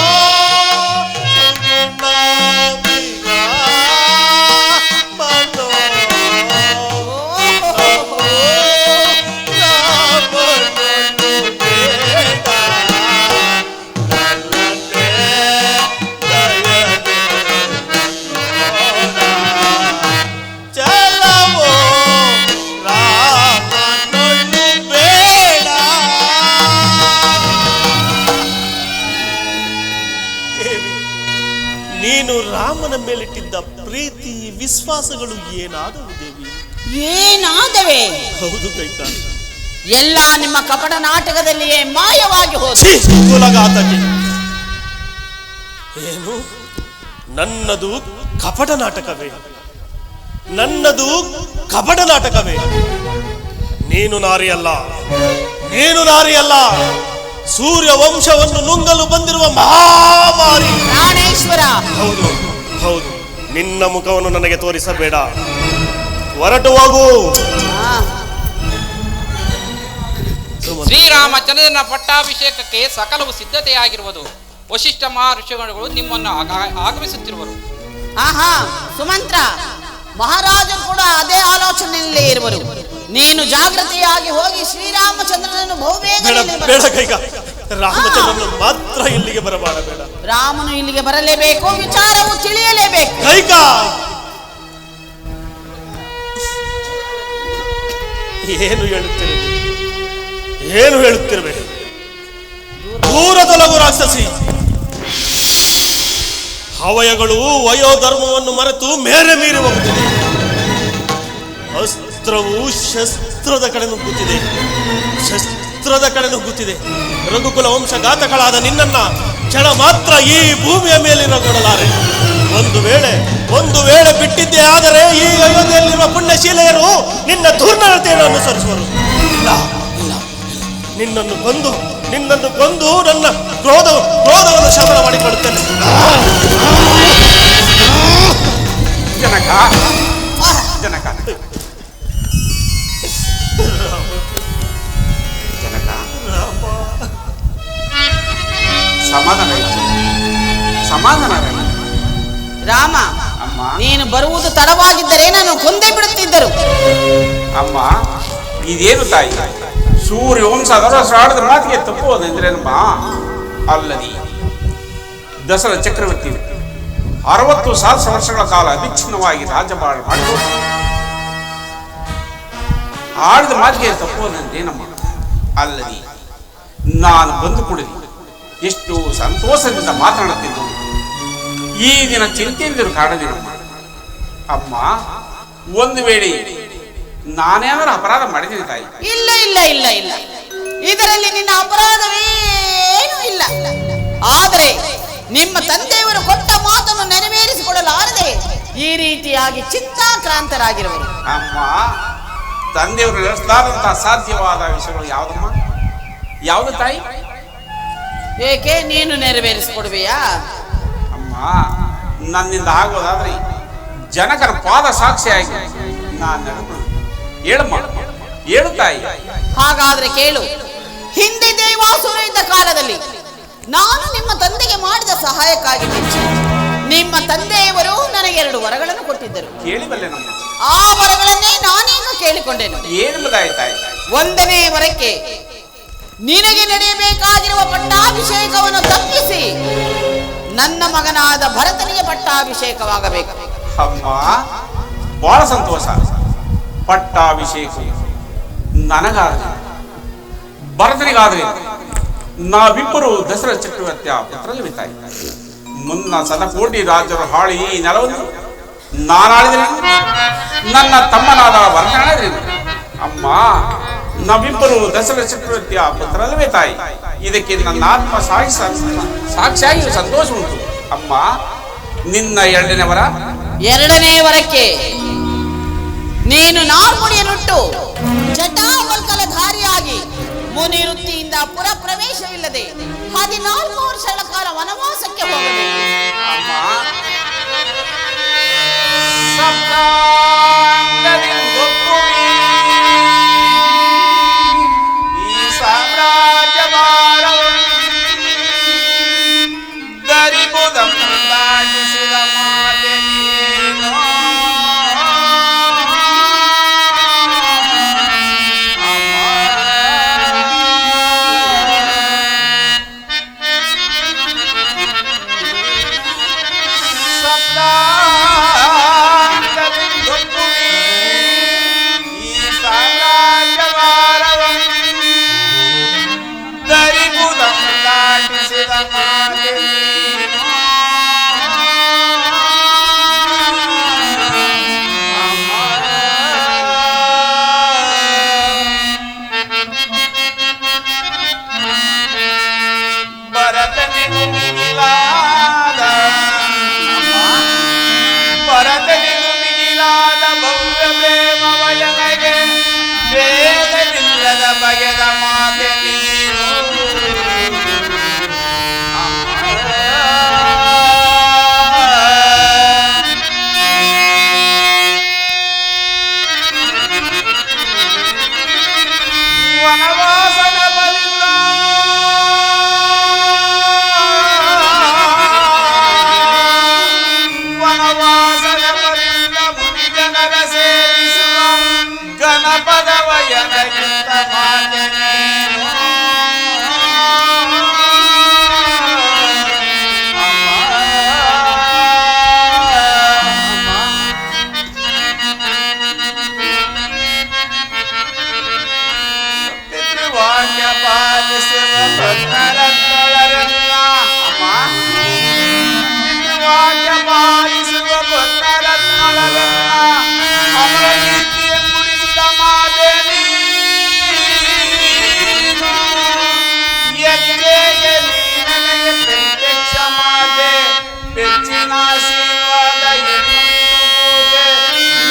ನೀನು ರಾಮನ ಮೇಲಿಟ್ಟಿದ್ದ ಪ್ರೀತಿ ವಿಶ್ವಾಸಗಳು ಏನಾದವು ದೇವಿ? ಏನಾದವೆ? ಹೌದು ಕೈಕಾ, ಎಲ್ಲ ನಿಮ್ಮ ಕಪಟ ನಾಟಕದಲ್ಲಿಯೇ ಮಾಯವಾಗಿ ಹೋದ. ಕುಲಘಾತಕಿ. ಏನು ನನ್ನದು ಕಪಟ ನಾಟಕವೇ? ನನ್ನದು ಕಪಟ ನಾಟಕವೇ? ನೀನು ನಾರಿಯಲ್ಲ, ನೀನು ನಾರಿಯಲ್ಲ, ಸೂರ್ಯ ವಂಶವನ್ನು ನುಂಗಲು ಬಂದಿರುವ ಮಹಾಮಾರಿ ಪ್ರಾಣೇಶ್ವರ. ಹೌದು ಹೌದು, ನಿನ್ನ ಮುಖವನ್ನು ನನಗೆ ತೋರಿಸಬೇಡ, ಹೊರಟು ಹೋಗು. ಶ್ರೀರಾಮಚಂದ್ರನ ಪಟ್ಟಾಭಿಷೇಕಕ್ಕೆ ಸಕಲವು ಸಿದ್ಧತೆಯಾಗಿರುವುದು. ವಶಿಷ್ಠ ಮಹರ್ಷಿಗಳು ನಿಮ್ಮನ್ನು ಆಗಮಿಸುತ್ತಿರುವರು. ಆಹಾ ಸುಮಂತ್ರ, ಮಹಾರಾಜರು ಕೂಡ ಅದೇ ಆಲೋಚನೆಯಲ್ಲೇ ಇರುವರು. ನೀನು ಜಾಗೃತಿಯಾಗಿ ಹೋಗಿ ಶ್ರೀರಾಮಚಂದ್ರನನ್ನು ಬಹುಬೇಗ ಬೇಡ ಕೈಗ, ರಾಮಚಂದ್ರನು ಮಾತ್ರ ಇಲ್ಲಿಗೆ ಬರಬಾರಬೇಡ. ರಾಮನು ಇಲ್ಲಿಗೆ ಬರಲೇಬೇಕು, ವಿಚಾರವು ತಿಳಿಯಲೇಬೇಕು. ಕೈಗ ಏನು ಹೇಳುತ್ತಿರುವೆ? ಏನು ಹೇಳುತ್ತಿರುವೆ? ದೂರ ತೊಲಗು ರಾಕ್ಷಸಿ. ಹವಯಗಳು ವಯೋಧರ್ಮವನ್ನು ಮರೆತು ಮೇರೆ ಮೀರಿ ಹೋಗುತ್ತಿದೆ. ಅಸ್ತ್ರವು ಶಸ್ತ್ರದ ಕಡೆ ನುಗ್ಗುತ್ತಿದೆ, ಶಸ್ತ್ರದ ಕಡೆ ನುಗ್ಗುತ್ತಿದೆ. ರಘುಕುಲ ವಂಶಘಾತಗಳಾದ ನಿನ್ನನ್ನ ಕ್ಷಣ ಮಾತ್ರ ಈ ಭೂಮಿಯ ಮೇಲಿರಗೊಡಲಾರೆ. ಒಂದು ವೇಳೆ ಬಿಟ್ಟಿದ್ದೇ ಆದರೆ ಈ ಅಯೋಧ್ಯೆಯಲ್ಲಿರುವ ಪುಣ್ಯಶೀಲೆಯರು ನಿನ್ನ ದುರ್ನಡತೆಯನ್ನು ಅನುಸರಿಸುವರು. ಇಲ್ಲ ಇಲ್ಲ, ನಿನ್ನನ್ನು ಕೊಂದು ನನ್ನ ಕ್ರೋಧವನ್ನು ಶಮನ ಮಾಡಿಕೊಳ್ಳುತ್ತೇನೆ. ಜನಕ ಜನಕ ಜನಕ ಸಮಾಧಾನ ರಾಮ, ಅಮ್ಮ, ನೀನು ಬರುವುದು ತಡವಾಗಿದ್ದರೆ ನಾನು ಕೊಂದೇ ಬಿಡುತ್ತಿದ್ದರು. ಅಮ್ಮ, ಇದೇನು ತಾಯಿ? ಸೂರ್ಯ ವಂಶದವರ ಆಡಿದ ಮಾತಿಗೆ ತಪ್ಪುವುದೆಂದ್ರೇನಮ್ಮ? ಅಲ್ಲದಿ ದಸರಾ ಚಕ್ರವರ್ತಿ 60 ಸಹಸ್ರ ವರ್ಷಗಳ ಕಾಲ ಅವಿಚ್ಛಿನ್ನವಾಗಿ ರಾಜ್ಯಭಾರ ಮಾಡಿಕೊಂಡು ಆಡಿದ ಮಾತಿಗೆ ತಪ್ಪುವುದೆಂದೇನಮ್ಮ? ಅಲ್ಲದಿ ನಾನು ಬಂದು ಕುಡಿದು ಎಷ್ಟು ಸಂತೋಷದಿಂದ ಮಾತನಾಡುತ್ತಿದ್ದು ಈ ದಿನ ಚಿಂತೆಯಿಂದಿರು ಕಾಣದಿರಮ್ಮ. ಅಮ್ಮ, ಒಂದು ವೇಳೆ ನಾನೇನಾದ್ರೂ ಅಪರಾಧ ಮಾಡಿದ್ದೀನಿ ತಾಯಿ? ಇಲ್ಲ ಇಲ್ಲ ಇಲ್ಲ ಇಲ್ಲ, ಇದರಲ್ಲಿ ನಿನ್ನ ಅಪರಾಧವೇನೂ ಇಲ್ಲ. ಆದರೆ ನಿಮ್ಮ ತಂದೆಯವರು ಕೊಟ್ಟ ಮಾತನ್ನು ನೆರವೇರಿಸಿಕೊಡಲಾರದೆ ಈ ರೀತಿಯಾಗಿ ಚಿಂತಾಕ್ರಾಂತರಾಗಿರುವರು. ಅಮ್ಮ, ತಂದೆಯವರು ನಡೆಸಲಾದಂತಹ ಸಾಧ್ಯವಾದ ವಿಷಯಗಳು ಯಾವುದಮ್ಮ? ಯಾವುದು ತಾಯಿ? ಏಕೆ ನೀನು ನೆರವೇರಿಸಿಕೊಡುವೆಯಾ? ಅಮ್ಮ, ನನ್ನಿಂದ ಆಗೋದಾದ್ರೆ ಜನಕರ ಪಾದ ಸಾಕ್ಷಿಯಾಗಿ ನಾನು ನಡೆದು ಹೇಳಮ್ಮ, ಹೇಳು ತಾಯಿ. ಹಾಗಾದ್ರೆ ಕೇಳು. ಹಿಂದೆ ದೇವಾಸುರ ಇದ್ದ ಕಾಲದಲ್ಲಿ ನಾನು ನಿಮ್ಮ ತಂದೆಗೆ ಮಾಡಿದ ಸಹಾಯಕ್ಕಾಗಿ ಮೆಚ್ಚಿ ನಿಮ್ಮ ತಂದೆಯವರು ನನಗೆ 2 ವರಗಳನ್ನು ಕೊಟ್ಟಿದ್ದರು. ಕೇಳಿಬಲ್ಲೆ ನಮ್ಮ ಆ ವರಗಳನ್ನೇ ನಾನೀಗ ಕೇಳಿಕೊಂಡೆನು. ಏನೆಂಬುದಾಯಿ ತಾಯಿ? 1ನೇ ವರಕ್ಕೆ ನಿನಗೆ ನಡೆಯಬೇಕಾಗಿರುವ ಪಟ್ಟಾಭಿಷೇಕವನ್ನು ತಪ್ಪಿಸಿ ನನ್ನ ಮಗನಾದ ಭರತನಿಗೆ ಪಟ್ಟಾಭಿಷೇಕವಾಗಬೇಕು. ಅಮ್ಮ, ಬಹಳ ಸಂತೋಷ. ಪಟ್ಟಾಭಿಷೇಕ ನನಗಾದ್ರೆ ಭರತನಿಗಾದ್ರೆ ನಾವಿಬ್ಬರು ದಸರಾ ಚಕ್ರವರ್ತಿಯ ಪುತ್ರರಲ್ಲಿ ತಾಯಿ. ಮುನ್ನ ಸದಕೋಟಿ ರಾಜರು ಹಾಳಿ ಈ ನೆಲವನ್ನು ನಾನಾಳಿದ್ರೆ, ನನ್ನ ತಮ್ಮನಾದ ಭರತನಾಳಿದ್ರೆ, ಅಮ್ಮ ನಾವಿಬ್ಬರು ದಸರಾ ಚಕ್ರವರ್ತಿಯ ಪುತ್ರರಲ್ಲವೇ ತಾಯಿ. ಇದಕ್ಕೆ ನನ್ನ ಆತ್ಮ ಸಾಕ್ಷಿಯಾಗಿ ಸಂತೋಷ ಉಂಟು. ಅಮ್ಮ, ನಿನ್ನ 2ನೇ ವರ? 2ನೇ ವರಕ್ಕೆ ನೀನು ನಾಲ್ಕುಡಿಯನ್ನುಟ್ಟು ಜಟಾವಲ್ಕಲಧಾರಿಯಾಗಿ ಮುನಿ ವೃತ್ತಿಯಿಂದ ಪುರ ಪ್ರವೇಶವಿಲ್ಲದೆ 14 ವರ್ಷಗಳ ಕಾಲ ವನವಾಸಕ್ಕೆ ಹೋಗಬೇಕು. ಈ ಸಾಮ್ರಾಜ್ಯ ದರಿಬುದಂದಾಗಿಸಿದ ಮಾತೆ ನೀನು. ಭರತನಿಗೂ ಮಿಗಿಲಾದ ಭರತನಿಗೂ ಮಿಗಿಲಾದ ಭವ್ಯ ಪ್ರೇಮವಯನಗೆ ಬೇಗವಿಲ್ಲದ ಬಗೆದ ಮಾತೆ ನೀನು ವನವಾಸನ ಬಲಿಲ್ಲ ವನವಾಸನ ಬಲಿಲ್ಲ ಮುನಿಜನರ ಸೇರಿಸುವ ಗಣಪದವ ಎನಗಿಂತ ಮಾತೆ ನೀನು ವಾಕ್ಯ ಪಾಲಿಸುವ ಭಕ್ತರನ್ನೊಳರೆಲ್ಲ ವಾಕ್ಯ ಪಾಲಿಸುವ ಭಕ್ತರನ್ನೊಳರೆಲ್ಲ ಅಮರ ಕೀರ್ತಿಯ ಮುಡಿಸಿದ ಮಾತೆ ನೀನು ಎಚ್ಚೆಗೆ ನೀ ನನಗೆ ಪ್ರತ್ಯಕ್ಷ ಮಾತೆ ಬೆಚ್ಚಿನ ಆಶೀರ್ವಾದ ಎನ್ನುಂಟು ಪೂಜೆ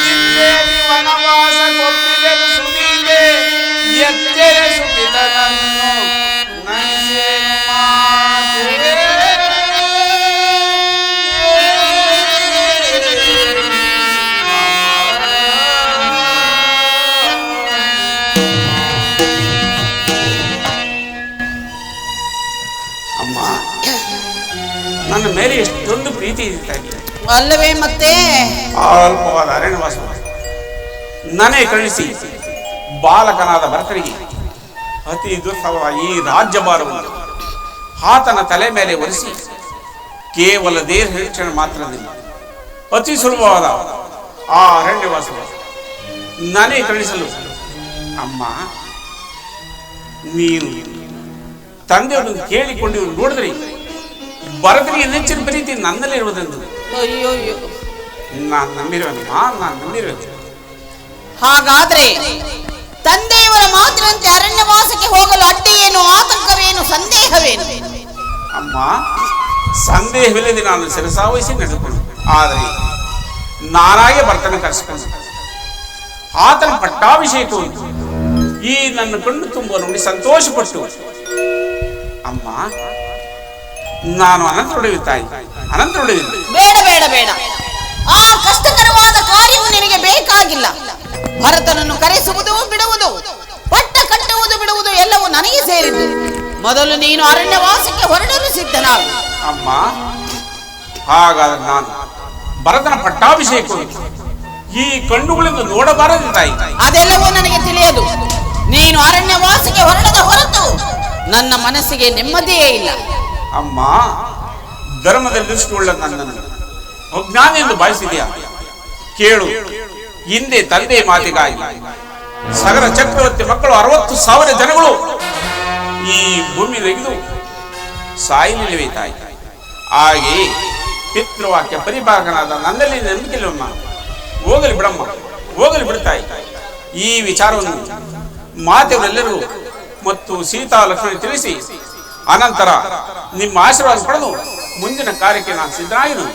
ನಿತ್ಯದಿ ವನವಾಸ ಕೊಪ್ಪಿಗೆಲು ಸುನೀತೆ ಎಚ್ಚರ ಸುಖಿತನನ್ನು ನೈಸೇನು ಮಾತೆ ಅಮ್ಮ ನನ್ನ ಮೇಲೆ ಎಷ್ಟೊಂದು ಪ್ರೀತಿ ಇದೆ ಅಲ್ಲವೇ ಮತ್ತೆ ಅಲ್ಪವಾದ ಅರಣ್ಯವಾಸ ನನಗೆ ಕಳಿಸಿ ಬಾಲಕನಾದ ಭರತನಿಗೆ ಅತಿ ದುರ್ಸವ ಈ ರಾಜ್ಯಭಾರವನ್ನು ಆತನ ತಲೆ ಮೇಲೆ ಒರೆಸಿ ಕೇವಲ ದೇಹ ರಕ್ಷಣೆ ಮಾತ್ರದಿಂದ ಅತಿ ಸುಲಭವಾದ ಆ ಅರಣ್ಯವಾಸ ನನಗೆ ಕಳಿಸಲು ಅಮ್ಮ ನೀನು ತಂದೆಯನ್ನು ಕೇಳಿಕೊಂಡು ನೋಡಿದ್ರಿ ಭರತನಿಗೆ ನೆಚ್ಚಿನ ಪ್ರೀತಿ ನನ್ನಲ್ಲಿರುವುದೆಂದು ಅಯ್ಯೋ ಅಯ್ಯೋ. ನಾನು ನಂಬಿರುವೆನಮ್ಮ ನಾನು ನಂಬಿರುವೆ ಹಾಗಾದ್ರೆ ತಂದೆಯವರ ಮಾತಿನಂತೆ ಅರಣ್ಯವಾಸಕ್ಕೆ ಹೋಗಲು ಅಡ್ಡಿ ಏನು, ಆತಂಕವೇನು, ಸಂದೇಹವೇನು? ಅಮ್ಮ ಸಂದೇಹವಿಲ್ಲದೆ ನಾನು ಶಿರಸಾವಹಿಸಿ ನಡೆದುಕೊಂಡು ಆದರೆ ನಾನಾಗೆ ಭರ್ತನ ಕರೆಸಿಕೊಂಡು ಆತನ ಪಟ್ಟಾಭಿಷೇಕವು ಈ ನನ್ನ ಕಣ್ಣು ತುಂಬ ನೋಡಿ ಸಂತೋಷಪಟ್ಟು ಅಮ್ಮ ನಾನು ಅನಂತರೊಡವಿ ತಾಯಿ ಅನಂತರೊಡವಿ ಬೇಡ ಬೇಡ ಬೇಡ, ಆ ಕಷ್ಟಕರವಾದ ಕಾರ್ಯವು ನಿನಗೆ ಬೇಕಾಗಿಲ್ಲ. ಭರತನನ್ನು ಕರೆಸುವುದು ಬಿಡುವುದು, ಪಟ್ಟ ಕಟ್ಟುವುದು ಬಿಡುವುದು ಎಲ್ಲವೂ ನನಗೆ ಸೇರಿದ್ದು. ಮೊದಲು ನೀನು ಅರಣ್ಯವಾಸಕ್ಕೆ ಹೊರಡಲು ಸಿದ್ಧನಾಗು. ಅಮ್ಮ ಹಾಗಾದ್ರೆ ನಾನು ಭರತನ ಪಟ್ಟಾಭಿಷೇಕ ಈ ಕಣ್ಣುಗಳಿಂದ ನೋಡಬಾರದು ತಾಯಿ. ಅದೆಲ್ಲವೂ ನನಗೆ ತಿಳಿಯದು. ನೀನು ಅರಣ್ಯವಾಸಕ್ಕೆ ಹೊರಡದ ಹೊರತು ನನ್ನ ಮನಸ್ಸಿಗೆ ನೆಮ್ಮದಿಯೇ ಇಲ್ಲ. ಅಮ್ಮ ಧರ್ಮದಲ್ಲಿ ದೃಷ್ಟಿಯುಳ್ಳ ನನ್ನನ್ನು ಅಜ್ಞಾನಿ ಎಂದು ಭಾವಿಸಿದೆಯಾ? ಕೇಳು, ಹಿಂದೆ ತಂದೆ ಮಾತಿಗಾಗಿ ಸಗರ ಚಕ್ರವರ್ತಿ ಮಕ್ಕಳು 60,000 ಜನಗಳು ಈ ಭೂಮಿ ನೆಗೆದು ಸಾಯಲಿಲ್ಲವೇ ತಾಯಿ? ಹಾಗೆ ಪಿತೃವಾಕ್ಯ ಪರಿಭಾಗನಾದ ನನ್ನಲ್ಲಿ ನಂಬಿಕೆಲ್ಲಮ್ಮ. ಹೋಗಲಿ ಬಿಡಮ್ಮ, ಹೋಗಲಿ ಬಿಡ್ತಾಯಿ. ಈ ವಿಚಾರವನ್ನು ಮಾತೆಯವರೆಲ್ಲರೂ ಮತ್ತು ಸೀತಾ ಲಕ್ಷ್ಮಣ ತಿಳಿಸಿ ಅನಂತರ ನಿಮ್ಮ ಆಶೀರ್ವಾದ ಪಡೆದು ಮುಂದಿನ ಕಾರ್ಯಕ್ಕೆ ನಾನು ಸಿದ್ಧನಾಗಿರುವೆ.